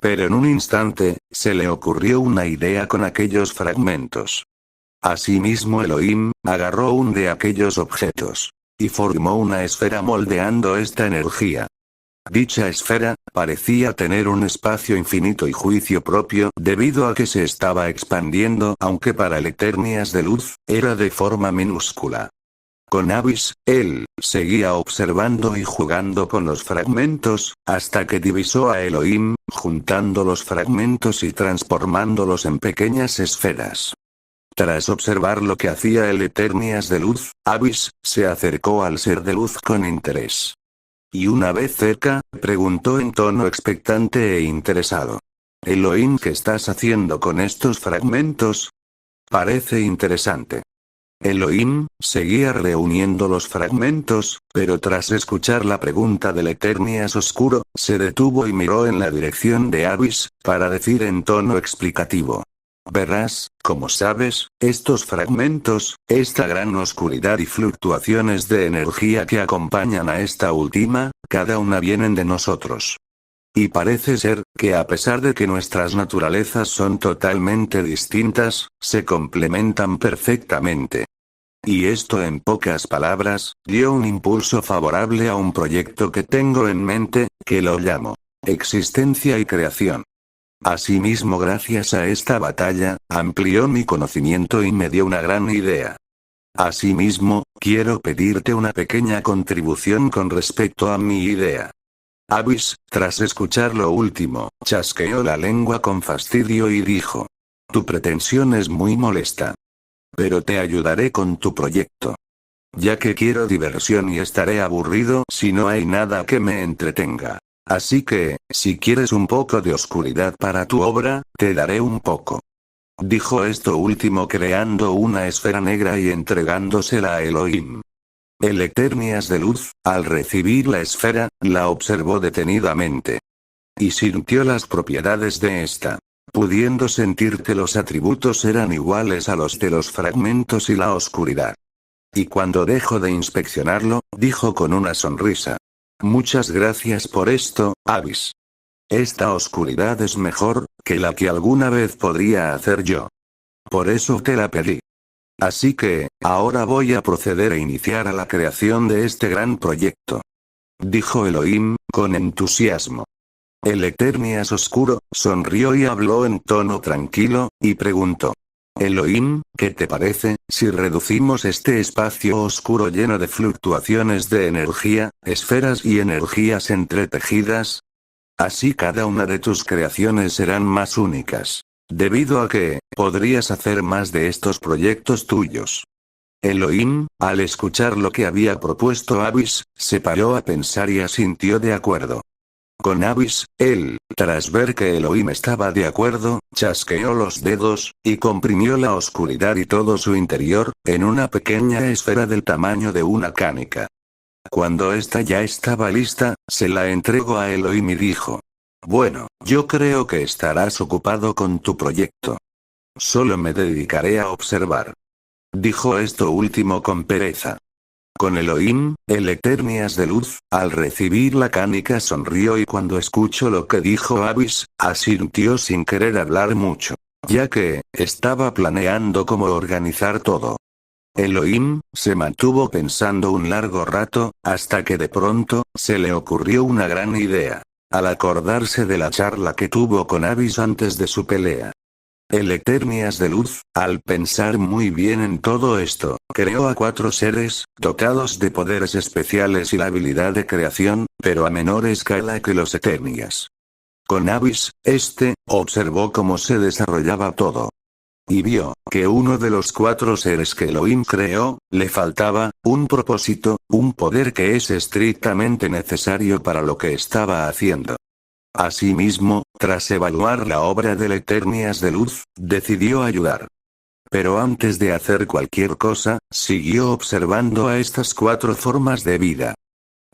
Speaker 1: Pero en un instante, se le ocurrió una idea con aquellos fragmentos. Asimismo Elohim, agarró un de aquellos objetos. Y formó una esfera moldeando esta energía. Dicha esfera, parecía tener un espacio infinito y juicio propio, debido a que se estaba expandiendo, aunque para el Eternias de Luz, era de forma minúscula. Con Abyss, él, seguía observando y jugando con los fragmentos, hasta que divisó a Elohim, juntando los fragmentos y transformándolos en pequeñas esferas. Tras observar lo que hacía el Eternias de Luz, Abyss, se acercó al ser de luz con interés. Y una vez cerca, preguntó en tono expectante e interesado. Elohim, ¿qué estás haciendo con estos fragmentos? Parece interesante. Elohim, seguía reuniendo los fragmentos, pero tras escuchar la pregunta del Eternias oscuro, se detuvo y miró en la dirección de Abyss, para decir en tono explicativo. Verás, como sabes, estos fragmentos, esta gran oscuridad y fluctuaciones de energía que acompañan a esta última, cada una vienen de nosotros. Y parece ser, que a pesar de que nuestras naturalezas son totalmente distintas, se complementan perfectamente. Y esto en pocas palabras, dio un impulso favorable a un proyecto que tengo en mente, que lo llamo existencia y creación. Asimismo, gracias a esta batalla, amplió mi conocimiento y me dio una gran idea. Asimismo, quiero pedirte una pequeña contribución con respecto a mi idea. Abyss, tras escuchar lo último, chasqueó la lengua con fastidio y dijo. Tu pretensión es muy molesta. Pero te ayudaré con tu proyecto. Ya que quiero diversión y estaré aburrido si no hay nada que me entretenga. Así que, si quieres un poco de oscuridad para tu obra, te daré un poco. Dijo esto último creando una esfera negra y entregándosela a Elohim. El Eternias de Luz, al recibir la esfera, la observó detenidamente. y sintió las propiedades de esta, pudiendo sentir que los atributos eran iguales a los de los fragmentos y la oscuridad. Y cuando dejó de inspeccionarlo, dijo con una sonrisa: muchas gracias por esto, Abyss. Esta oscuridad es mejor que la que alguna vez podría hacer yo. Por eso te la pedí. Así que, ahora voy a proceder a iniciar a la creación de este gran proyecto. Dijo Elohim, con entusiasmo. El Eternias Oscuro sonrió y habló en tono tranquilo, y preguntó: Elohim, ¿qué te parece si reducimos este espacio oscuro lleno de fluctuaciones de energía, esferas y energías entretejidas? Así cada una de tus creaciones serán más únicas. Debido a que, podrías hacer más de estos proyectos tuyos. Elohim, al escuchar lo que había propuesto Abyss, se paró a pensar y asintió de acuerdo. Con Abyss, él, tras ver que Elohim estaba de acuerdo, chasqueó los dedos, y comprimió la oscuridad y todo su interior, en una pequeña esfera del tamaño de una canica. Cuando esta ya estaba lista, se la entregó a Elohim y dijo: bueno, yo creo que estarás ocupado con tu proyecto. Solo me dedicaré a observar. Dijo esto último con pereza. Con Elohim, el Eternias de luz, al recibir la canica sonrió y cuando escuchó lo que dijo Abyss, asintió sin querer hablar mucho, ya que, estaba planeando cómo organizar todo. Elohim, se mantuvo pensando un largo rato, hasta que de pronto, se le ocurrió una gran idea. Al acordarse de la charla que tuvo con Abyss antes de su pelea. El Eternias de luz, al pensar muy bien en todo esto, creó a 4 seres, dotados de poderes especiales y la habilidad de creación, pero a menor escala que los Eternias. Con Abyss, observó cómo se desarrollaba todo. Y vio que uno de los 4 seres que Elohim creó, le faltaba un propósito, un poder que es estrictamente necesario para lo que estaba haciendo. Asimismo, tras evaluar la obra del Eternias de luz, decidió ayudar. Pero antes de hacer cualquier cosa, siguió observando a estas 4 formas de vida.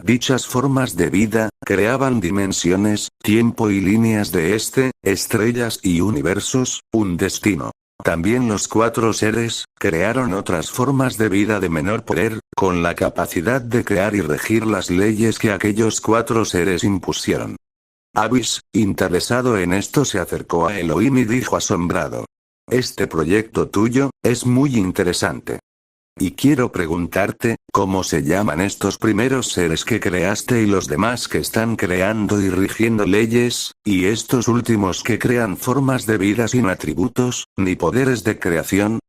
Speaker 1: Dichas formas de vida, creaban dimensiones, tiempo y líneas de estrellas y universos, un destino. También los 4 seres, crearon otras formas de vida de menor poder, con la capacidad de crear y regir las leyes que aquellos 4 seres impusieron. Abyss, interesado en esto, se acercó a Elohim y dijo asombrado: este proyecto tuyo, es muy interesante. Y quiero preguntarte, ¿cómo se llaman estos primeros seres que creaste y los demás que están creando y rigiendo leyes, y estos últimos que crean formas de vida sin atributos, ni poderes de creación?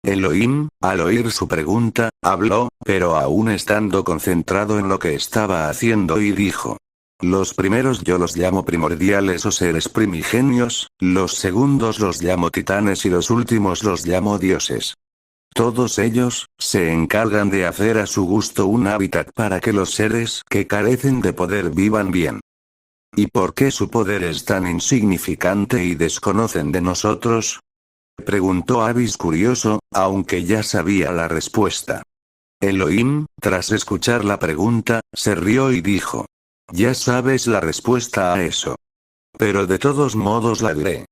Speaker 1: Elohim, al oír su pregunta, habló, pero aún estando concentrado en lo que estaba haciendo y dijo: los primeros yo los llamo primordiales o seres primigenios, los segundos los llamo titanes y los últimos los llamo dioses. Todos ellos, se encargan de hacer a su gusto un hábitat para que los seres que carecen de poder vivan bien. ¿Y por qué su poder es tan insignificante y desconocen de nosotros? Preguntó Abyss curioso, aunque ya sabía la respuesta. Elohim, tras escuchar la pregunta, se rió y dijo: ya sabes la respuesta a eso. Pero de todos modos la diré.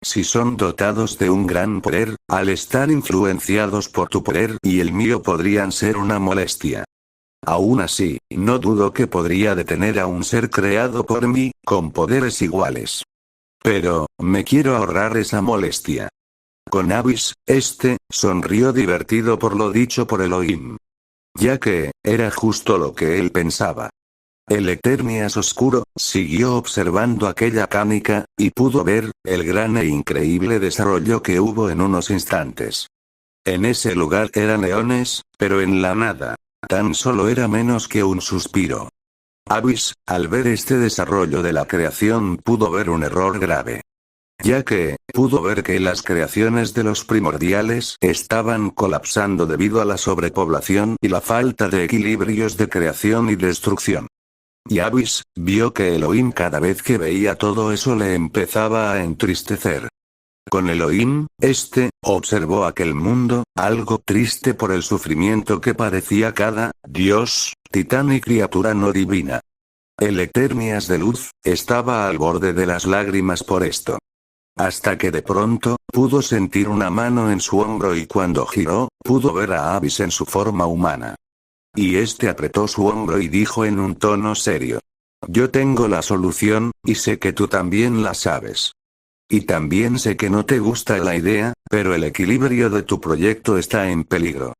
Speaker 1: Si son dotados de un gran poder, al estar influenciados por tu poder y el mío podrían ser una molestia. Aún así, no dudo que podría detener a un ser creado por mí, con poderes iguales. Pero, me quiero ahorrar esa molestia. Con Abyss, sonrió divertido por lo dicho por Elohim. Ya que, era justo lo que él pensaba. El Eternias oscuro, siguió observando aquella canica, y pudo ver, el gran e increíble desarrollo que hubo en unos instantes. En ese lugar eran leones, pero en la nada. Tan solo era menos que un suspiro. Abyss, al ver este desarrollo de la creación pudo ver un error grave. Ya que, pudo ver que las creaciones de los primordiales estaban colapsando debido a la sobrepoblación y la falta de equilibrios de creación y destrucción. Y Abyss, vio que Elohim cada vez que veía todo eso le empezaba a entristecer. Con Elohim, observó aquel mundo, algo triste por el sufrimiento que padecía cada dios, titán y criatura no divina. El Eternias de luz, estaba al borde de las lágrimas por esto. Hasta que de pronto, pudo sentir una mano en su hombro y cuando giró, pudo ver a Abyss en su forma humana. Y este apretó su hombro y dijo en un tono serio. Yo tengo la solución, y sé que tú también la sabes. Y también sé que no te gusta la idea, pero el equilibrio de tu proyecto está en peligro.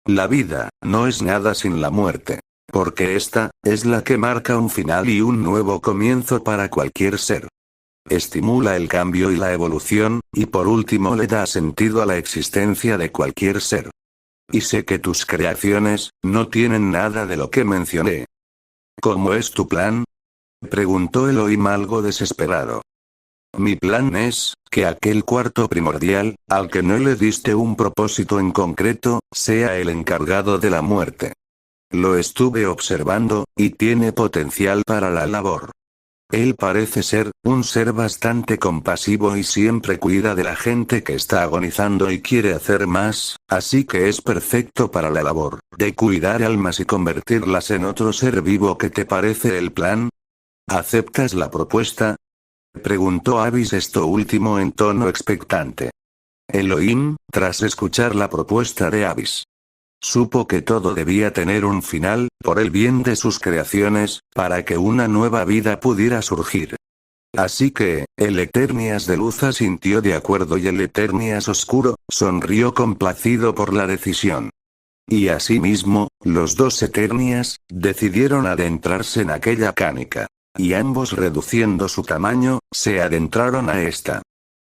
Speaker 1: La vida, no es nada sin la muerte. Porque esta, es la que marca un final y un nuevo comienzo para cualquier ser. Estimula el cambio y la evolución, y por último le da sentido a la existencia de cualquier ser. Y sé que tus creaciones, no tienen nada de lo que mencioné. ¿Cómo es tu plan? Preguntó Elohim algo desesperado. Mi plan es, que aquel cuarto primordial, al que no le diste un propósito en concreto, sea el encargado de la muerte. Lo estuve observando, y tiene potencial para la labor. Él parece ser, un ser bastante compasivo y siempre cuida de la gente que está agonizando y quiere hacer más, así que es perfecto para la labor, de cuidar almas y convertirlas en otro ser vivo. ¿Qué te parece el plan? ¿Aceptas la propuesta? Preguntó Abyss esto último en tono expectante. Elohim, tras escuchar la propuesta de Abyss, supo que todo debía tener un final, por el bien de sus creaciones, para que una nueva vida pudiera surgir. Así que, el Eternias de luz asintió de acuerdo y el Eternias oscuro, sonrió complacido por la decisión. Y asimismo, los dos Eternias, decidieron adentrarse en aquella cánica. Y ambos reduciendo su tamaño, se adentraron a esta.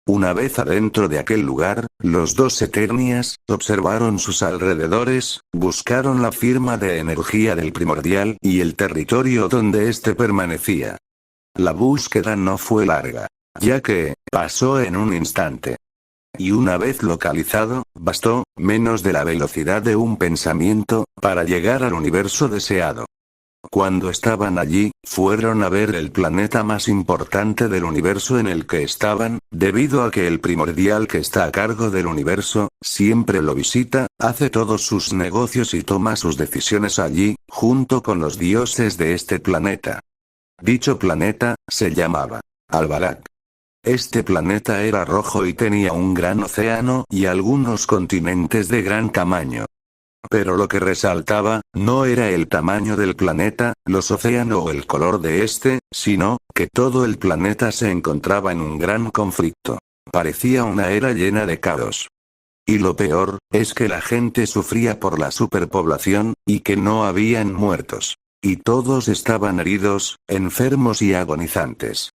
Speaker 1: Una vez adentro de aquel lugar, los dos Eternias, observaron sus alrededores, buscaron la firma de energía del primordial y el territorio donde éste permanecía. La búsqueda no fue larga, ya que, pasó en un instante. Y una vez localizado, bastó, menos de la velocidad de un pensamiento, para llegar al universo deseado. Cuando estaban allí, fueron a ver el planeta más importante del universo en el que estaban, debido a que el primordial que está a cargo del universo, siempre lo visita, hace todos sus negocios y toma sus decisiones allí, junto con los dioses de este planeta. Dicho planeta, se llamaba Albarak. Este planeta era rojo y tenía un gran océano y algunos continentes de gran tamaño. Pero lo que resaltaba, no era el tamaño del planeta, los océanos o el color de este, sino, que todo el planeta se encontraba en un gran conflicto. Parecía una era llena de caos. Y lo peor, es que la gente sufría por la superpoblación, y que no habían muertos. Y todos estaban heridos, enfermos y agonizantes.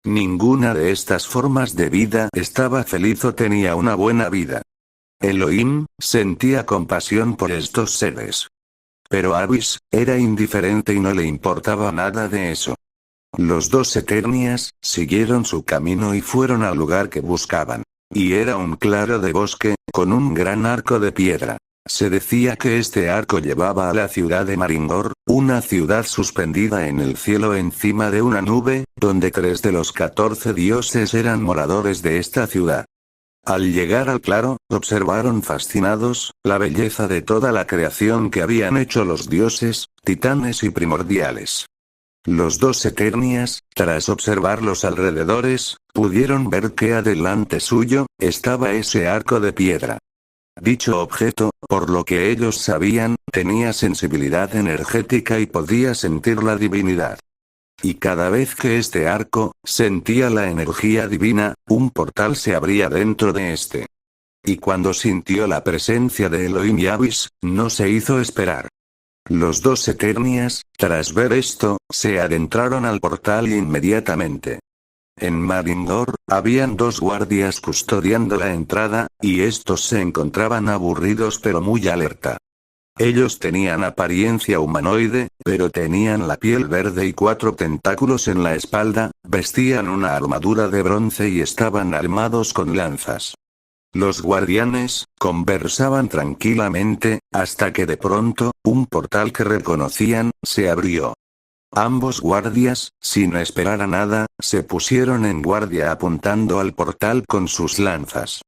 Speaker 1: Ninguna de estas formas de vida estaba feliz o tenía una buena vida. Elohim, sentía compasión por estos seres. Pero Abyss, era indiferente y no le importaba nada de eso. Los dos Eternias, siguieron su camino y fueron al lugar que buscaban. Y era un claro de bosque, con un gran arco de piedra. Se decía que este arco llevaba a la ciudad de Maringor, una ciudad suspendida en el cielo encima de una nube, donde 3 de los 14 dioses eran moradores de esta ciudad. Al llegar al claro, observaron fascinados, la belleza de toda la creación que habían hecho los dioses, titanes y primordiales. Los dos Eternias, tras observar los alrededores, pudieron ver que adelante suyo, estaba ese arco de piedra. Dicho objeto, por lo que ellos sabían, tenía sensibilidad energética y podía sentir la divinidad. Y cada vez que este arco, sentía la energía divina, un portal se abría dentro de este. Y cuando sintió la presencia de Elohim y Abyss, no se hizo esperar. Los dos Eternias, tras ver esto, se adentraron al portal inmediatamente. En Maringor, habían 2 guardias custodiando la entrada, y estos se encontraban aburridos pero muy alerta. Ellos tenían apariencia humanoide, pero tenían la piel verde y 4 tentáculos en la espalda, vestían una armadura de bronce y estaban armados con lanzas. Los guardianes, conversaban tranquilamente, hasta que de pronto, un portal que reconocían, se abrió. Ambos guardias, sin esperar a nada, se pusieron en guardia apuntando al portal con sus lanzas.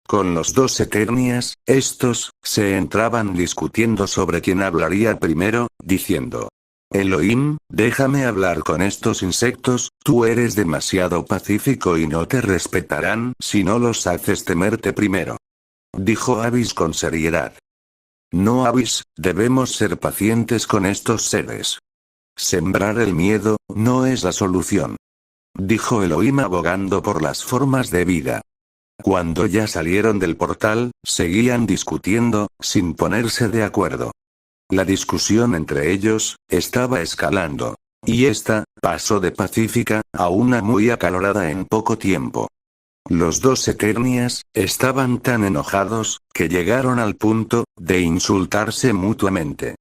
Speaker 1: Con los dos Eternias, estos, se entraban discutiendo sobre quién hablaría primero, diciendo: Elohim, déjame hablar con estos insectos, tú eres demasiado pacífico y no te respetarán si no los haces temerte primero. Dijo Abyss con seriedad. No, Abyss, debemos ser pacientes con estos seres. Sembrar el miedo, no es la solución. Dijo Elohim abogando por las formas de vida. Cuando ya salieron del portal, seguían discutiendo, sin ponerse de acuerdo. La discusión entre ellos, estaba escalando. Y esta, pasó de pacífica, a una muy acalorada en poco tiempo. Los dos Eternias, estaban tan enojados, que llegaron al punto, de insultarse mutuamente.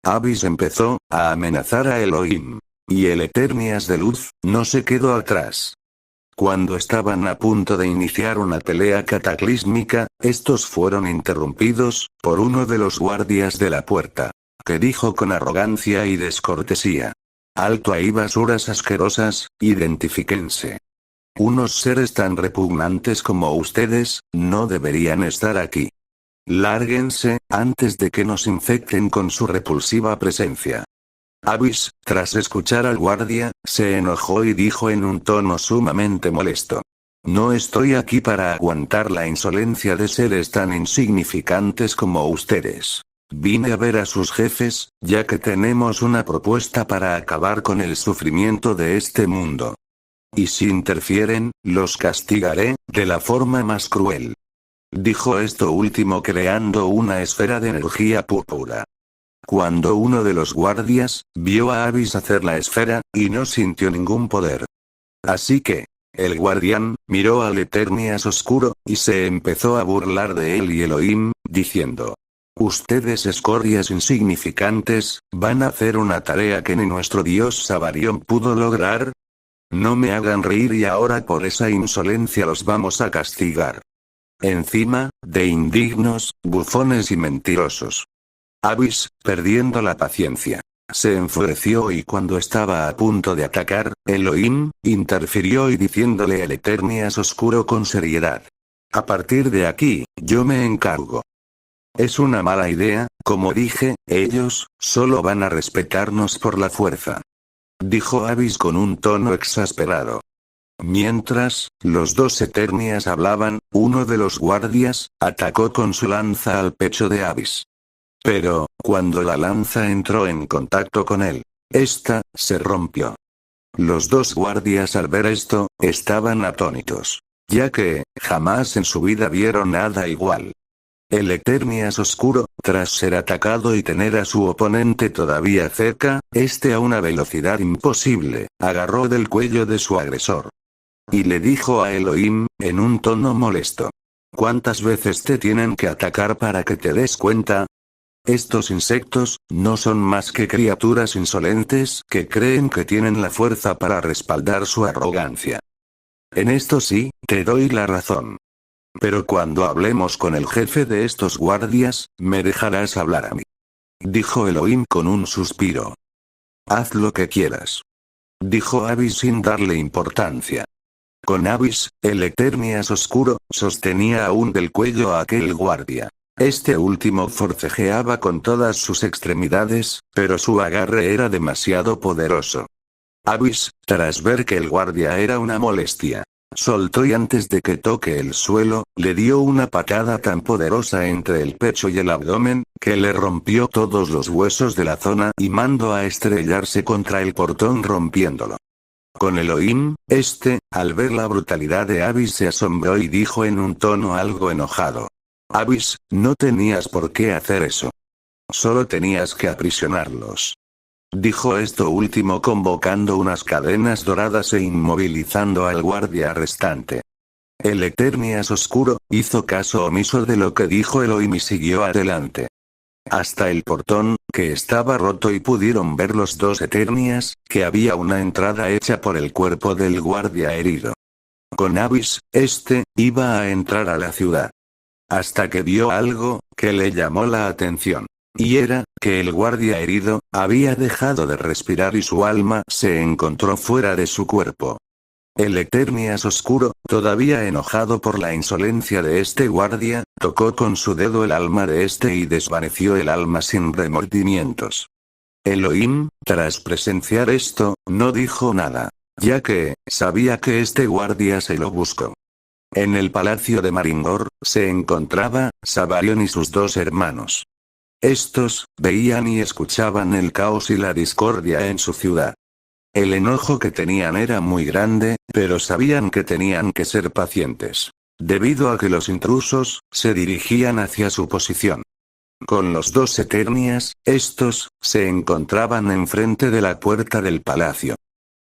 Speaker 1: Abyss empezó, a amenazar a Elohim. Y el Eternias de luz, no se quedó atrás. Cuando estaban a punto de iniciar una pelea cataclísmica, estos fueron interrumpidos, por uno de los guardias de la puerta. Que dijo con arrogancia y descortesía. Alto ahí, basuras asquerosas, identifíquense. Unos seres tan repugnantes como ustedes, no deberían estar aquí. Lárguense, antes de que nos infecten con su repulsiva presencia. Abyss, tras escuchar al guardia, se enojó y dijo en un tono sumamente molesto. No estoy aquí para aguantar la insolencia de seres tan insignificantes como ustedes. Vine a ver a sus jefes, ya que tenemos una propuesta para acabar con el sufrimiento de este mundo. Y si interfieren, los castigaré, de la forma más cruel. Dijo esto último creando una esfera de energía púrpura. Cuando uno de los guardias, vio a Abyss hacer la esfera, y no sintió ningún poder. Así que, el guardián, miró al Eternias oscuro, y se empezó a burlar de él y Elohim, diciendo. Ustedes escorias insignificantes, ¿van a hacer una tarea que ni nuestro dios Sabarión pudo lograr? No me hagan reír y ahora por esa insolencia los vamos a castigar. Encima, de indignos, bufones y mentirosos. Abyss, perdiendo la paciencia, se enfureció y cuando estaba a punto de atacar, Elohim, interfirió y diciéndole al Eternias oscuro con seriedad. A partir de aquí, yo me encargo. Es una mala idea, como dije, ellos, solo van a respetarnos por la fuerza. Dijo Abyss con un tono exasperado. Mientras, los dos Eternias hablaban, uno de los guardias, atacó con su lanza al pecho de Abyss. Pero, cuando la lanza entró en contacto con él, esta, se rompió. Los dos guardias al ver esto, estaban atónitos. Ya que, jamás en su vida vieron nada igual. El Eternias oscuro, tras ser atacado y tener a su oponente todavía cerca, a una velocidad imposible, agarró del cuello de su agresor. Y le dijo a Elohim, en un tono molesto. ¿Cuántas veces te tienen que atacar para que te des cuenta? Estos insectos, no son más que criaturas insolentes que creen que tienen la fuerza para respaldar su arrogancia. En esto sí, te doy la razón. Pero cuando hablemos con el jefe de estos guardias, me dejarás hablar a mí. Dijo Elohim con un suspiro. Haz lo que quieras. Dijo Abyss sin darle importancia. Con Abyss, el Eternias oscuro, sostenía aún del cuello a aquel guardia. Este último forcejeaba con todas sus extremidades, pero su agarre era demasiado poderoso. Abyss, tras ver que el guardia era una molestia, soltó y antes de que toque el suelo, le dio una patada tan poderosa entre el pecho y el abdomen, que le rompió todos los huesos de la zona y mandó a estrellarse contra el portón rompiéndolo. Con Elohim, al ver la brutalidad de Abyss se asombró y dijo en un tono algo enojado. Abyss, no tenías por qué hacer eso. Solo tenías que aprisionarlos. Dijo esto último convocando unas cadenas doradas e inmovilizando al guardia restante. El Eternias oscuro, hizo caso omiso de lo que dijo Elohim y siguió adelante. Hasta el portón, que estaba roto y pudieron ver los dos Eternias, que había una entrada hecha por el cuerpo del guardia herido. Con Abyss, iba a entrar a la ciudad. Hasta que vio algo, que le llamó la atención. Y era, que el guardia herido, había dejado de respirar y su alma se encontró fuera de su cuerpo. El Eternias oscuro, todavía enojado por la insolencia de este guardia, tocó con su dedo el alma de y desvaneció el alma sin remordimientos. Elohim, tras presenciar esto, no dijo nada, ya que sabía que este guardia se lo buscó. En el palacio de Maringor, se encontraba Sabarion y sus dos hermanos. Estos veían y escuchaban el caos y la discordia en su ciudad. El enojo que tenían era muy grande, pero sabían que tenían que ser pacientes, debido a que los intrusos se dirigían hacia su posición. Con los dos Eternias, estos se encontraban enfrente de la puerta del palacio.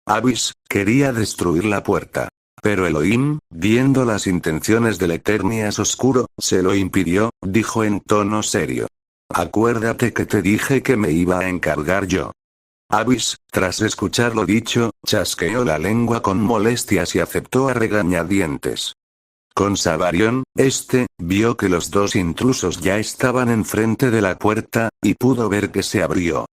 Speaker 1: Abyss quería destruir la puerta, pero Elohim, viendo las intenciones del Eternias oscuro, se lo impidió, dijo en tono serio. Acuérdate que te dije que me iba a encargar yo. Abyss, tras escuchar lo dicho, chasqueó la lengua con molestias y aceptó a regañadientes. Con Sabarion, vio que los dos intrusos ya estaban enfrente de la puerta, y pudo ver que se abrió.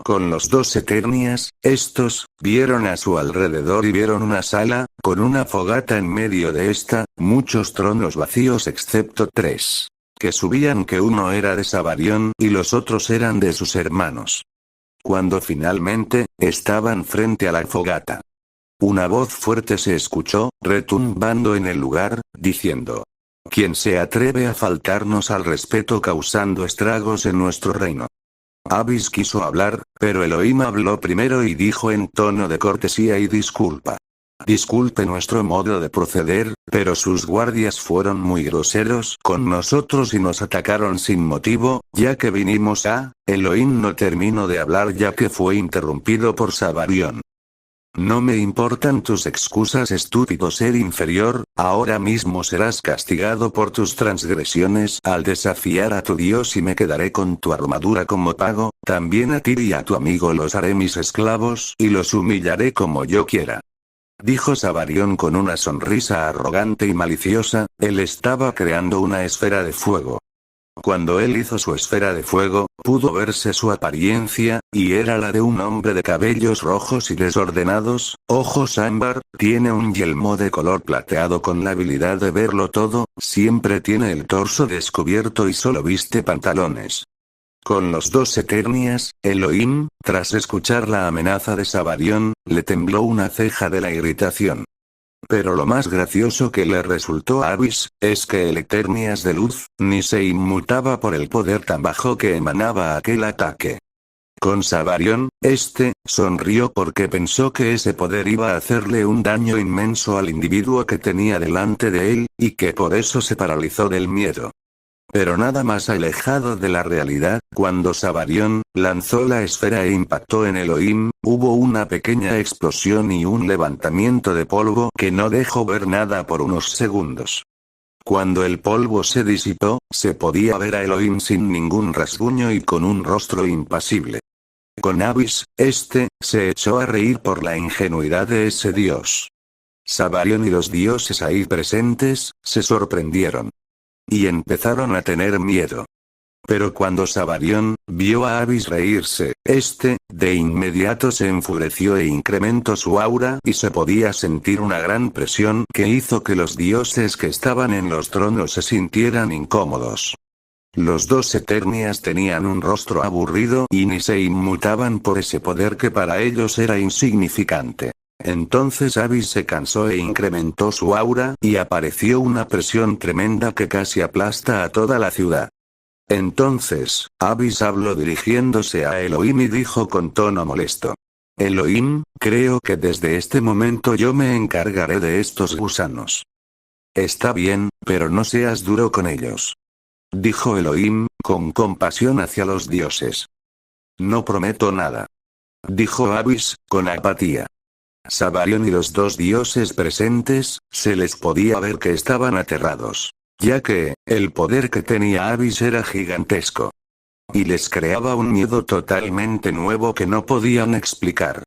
Speaker 1: Con los dos Eternias, estos vieron a su alrededor y vieron una sala, con una fogata en medio de esta, muchos tronos vacíos excepto 3. Que subían, que uno era de Sabarion y los otros eran de sus hermanos. Cuando finalmente estaban frente a la fogata, una voz fuerte se escuchó, retumbando en el lugar, diciendo: ¿Quién se atreve a faltarnos al respeto causando estragos en nuestro reino? Abyss quiso hablar, pero Elohim habló primero y dijo en tono de cortesía y disculpa. Disculpe nuestro modo de proceder, pero sus guardias fueron muy groseros con nosotros y nos atacaron sin motivo, ya que vinimos a... Elohim no terminó de hablar ya que fue interrumpido por Sabarion. No me importan tus excusas, estúpido ser inferior, ahora mismo serás castigado por tus transgresiones al desafiar a tu Dios y me quedaré con tu armadura como pago, también a ti y a tu amigo los haré mis esclavos y los humillaré como yo quiera. Dijo Sabarion con una sonrisa arrogante y maliciosa, él estaba creando una esfera de fuego. Cuando él hizo su esfera de fuego, pudo verse su apariencia, y era la de un hombre de cabellos rojos y desordenados, ojos ámbar, tiene un yelmo de color plateado con la habilidad de verlo todo, siempre tiene el torso descubierto y solo viste pantalones. Con los dos Eternias, Elohim, tras escuchar la amenaza de Sabarion, le tembló una ceja de la irritación. Pero lo más gracioso que le resultó a Abyss, es que el Eternias de luz, ni se inmutaba por el poder tan bajo que emanaba aquel ataque. Con Sabarion, sonrió porque pensó que ese poder iba a hacerle un daño inmenso al individuo que tenía delante de él, y que por eso se paralizó del miedo. Pero nada más alejado de la realidad, cuando Sabarion lanzó la esfera e impactó en Elohim, hubo una pequeña explosión y un levantamiento de polvo que no dejó ver nada por unos segundos. Cuando el polvo se disipó, se podía ver a Elohim sin ningún rasguño y con un rostro impasible. Con Abyss, se echó a reír por la ingenuidad de ese dios. Sabarion y los dioses ahí presentes, se sorprendieron. Y empezaron a tener miedo. Pero cuando Sabarion vio a Abyss reírse, de inmediato se enfureció e incrementó su aura y se podía sentir una gran presión que hizo que los dioses que estaban en los tronos se sintieran incómodos. Los dos Eternias tenían un rostro aburrido y ni se inmutaban por ese poder que para ellos era insignificante. Entonces Abyss se cansó e incrementó su aura, y apareció una presión tremenda que casi aplasta a toda la ciudad. Entonces, Abyss habló dirigiéndose a Elohim y dijo con tono molesto: Elohim, creo que desde este momento yo me encargaré de estos gusanos. Está bien, pero no seas duro con ellos. Dijo Elohim, con compasión hacia los dioses. No prometo nada. Dijo Abyss, con apatía. Sabarion y los dos dioses presentes, se les podía ver que estaban aterrados, ya que, el poder que tenía Abyss era gigantesco. Y les creaba un miedo totalmente nuevo que no podían explicar.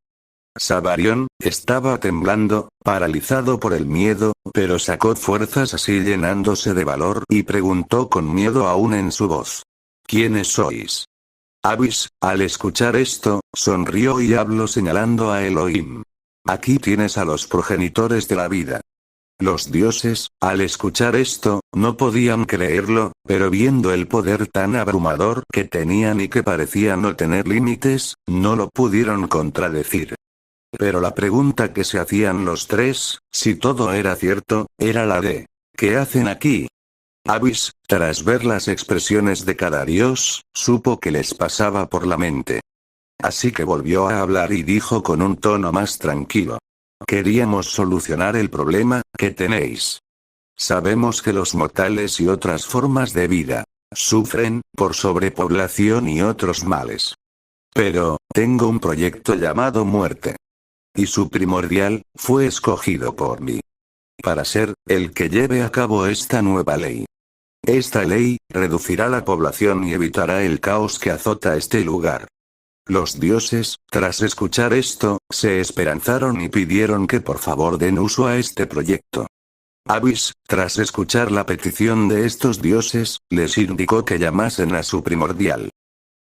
Speaker 1: Sabarion, estaba temblando, paralizado por el miedo, pero sacó fuerzas así llenándose de valor y preguntó con miedo aún en su voz: ¿Quiénes sois? Abyss, al escuchar esto, sonrió y habló señalando a Elohim. Aquí tienes a los progenitores de la vida. Los dioses, al escuchar esto, no podían creerlo, pero viendo el poder tan abrumador que tenían y que parecía no tener límites, no lo pudieron contradecir. Pero la pregunta que se hacían los tres, si todo era cierto, era la de: ¿qué hacen aquí? Abyss, tras ver las expresiones de cada dios, supo que les pasaba por la mente. Así que volvió a hablar y dijo con un tono más tranquilo: queríamos solucionar el problema que tenéis. Sabemos que los mortales y otras formas de vida sufren por sobrepoblación y otros males. Pero, tengo un proyecto llamado Muerte. Y su primordial, fue escogido por mí para ser el que lleve a cabo esta nueva ley. Esta ley, reducirá la población y evitará el caos que azota este lugar. Los dioses, tras escuchar esto, se esperanzaron y pidieron que por favor den uso a este proyecto. Abyss, tras escuchar la petición de estos dioses, les indicó que llamasen a su primordial.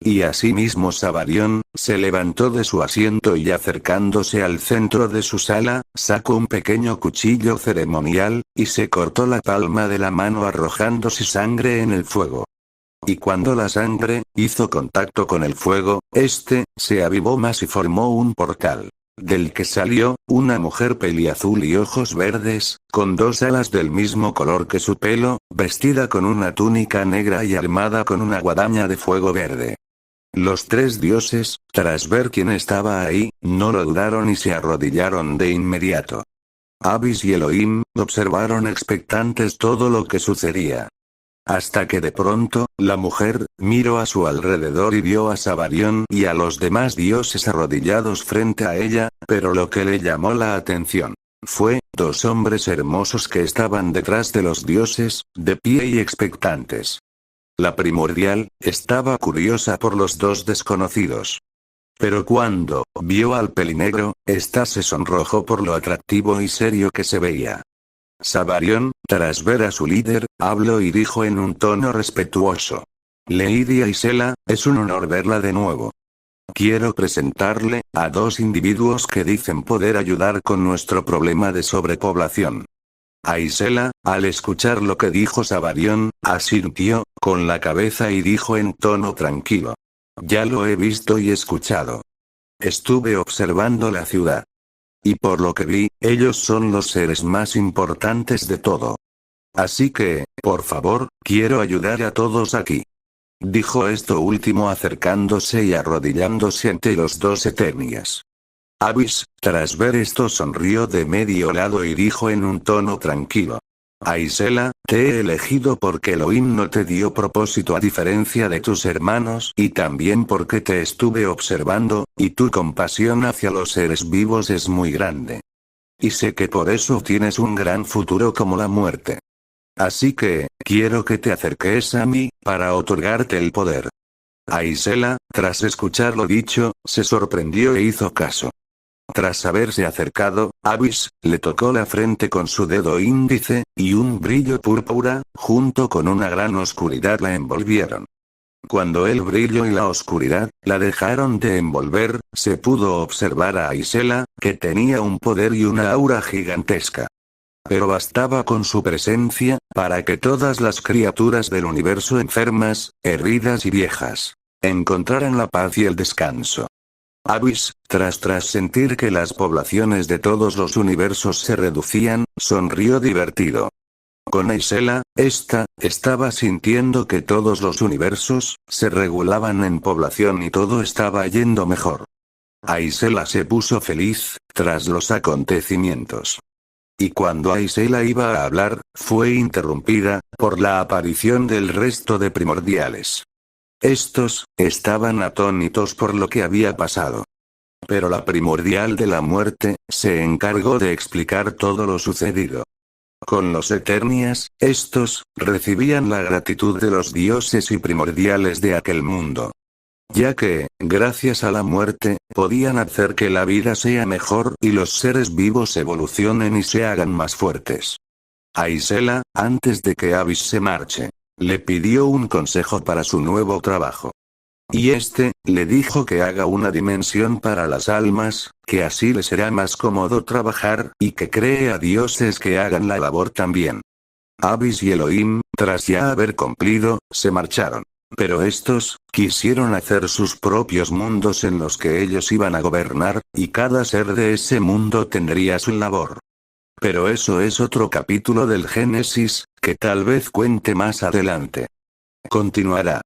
Speaker 1: Y asimismo Sabarión, se levantó de su asiento y acercándose al centro de su sala, sacó un pequeño cuchillo ceremonial, y se cortó la palma de la mano arrojándose sangre en el fuego. Y cuando la sangre hizo contacto con el fuego, este se avivó más y formó un portal, del que salió una mujer peliazul y ojos verdes, con dos alas del mismo color que su pelo, vestida con una túnica negra y armada con una guadaña de fuego verde. Los tres dioses, tras ver quién estaba ahí, no lo dudaron y se arrodillaron de inmediato. Abyss y Elohim observaron expectantes todo lo que sucedía. Hasta que de pronto, la mujer miró a su alrededor y vio a Sabarión y a los demás dioses arrodillados frente a ella, pero lo que le llamó la atención fue dos hombres hermosos que estaban detrás de los dioses, de pie y expectantes. La primordial estaba curiosa por los dos desconocidos. Pero cuando vio al pelinegro, ésta se sonrojó por lo atractivo y serio que se veía. Sabarión, tras ver a su líder, habló y dijo en un tono respetuoso: Lady Aisela, es un honor verla de nuevo. Quiero presentarle a dos individuos que dicen poder ayudar con nuestro problema de sobrepoblación. Aisela, al escuchar lo que dijo Sabarión, asintió con la cabeza y dijo en tono tranquilo: ya lo he visto y escuchado. Estuve observando la ciudad. Y por lo que vi, ellos son los seres más importantes de todo. Así que, por favor, quiero ayudar a todos aquí. Dijo esto último acercándose y arrodillándose ante los dos Eternias. Abyss, tras ver esto sonrió de medio lado y dijo en un tono tranquilo: Aisela, te he elegido porque Elohim no te dio propósito a diferencia de tus hermanos y también porque te estuve observando, y tu compasión hacia los seres vivos es muy grande. Y sé que por eso tienes un gran futuro como la muerte. Así que, quiero que te acerques a mí, para otorgarte el poder. Aisela, tras escuchar lo dicho, se sorprendió e hizo caso. Tras haberse acercado, Abyss le tocó la frente con su dedo índice, y un brillo púrpura, junto con una gran oscuridad la envolvieron. Cuando el brillo y la oscuridad la dejaron de envolver, se pudo observar a Aisela, que tenía un poder y una aura gigantesca. Pero bastaba con su presencia, para que todas las criaturas del universo enfermas, heridas y viejas, encontraran la paz y el descanso. Abyss, tras sentir que las poblaciones de todos los universos se reducían, sonrió divertido. Con Aisela, ésta estaba sintiendo que todos los universos se regulaban en población y todo estaba yendo mejor. Aisela se puso feliz, tras los acontecimientos. Y cuando Aisela iba a hablar, fue interrumpida por la aparición del resto de primordiales. Estos estaban atónitos por lo que había pasado. Pero la primordial de la muerte se encargó de explicar todo lo sucedido. Con los Eternias, estos recibían la gratitud de los dioses y primordiales de aquel mundo. Ya que, gracias a la muerte, podían hacer que la vida sea mejor y los seres vivos evolucionen y se hagan más fuertes. Aisela, antes de que Abyss se marche, le pidió un consejo para su nuevo trabajo. Y este, le dijo que haga una dimensión para las almas, que así le será más cómodo trabajar, y que cree a dioses que hagan la labor también. Abyss y Elohim, tras ya haber cumplido, se marcharon. Pero estos, quisieron hacer sus propios mundos en los que ellos iban a gobernar, y cada ser de ese mundo tendría su labor. Pero eso es otro capítulo del Génesis, que tal vez cuente más adelante. Continuará.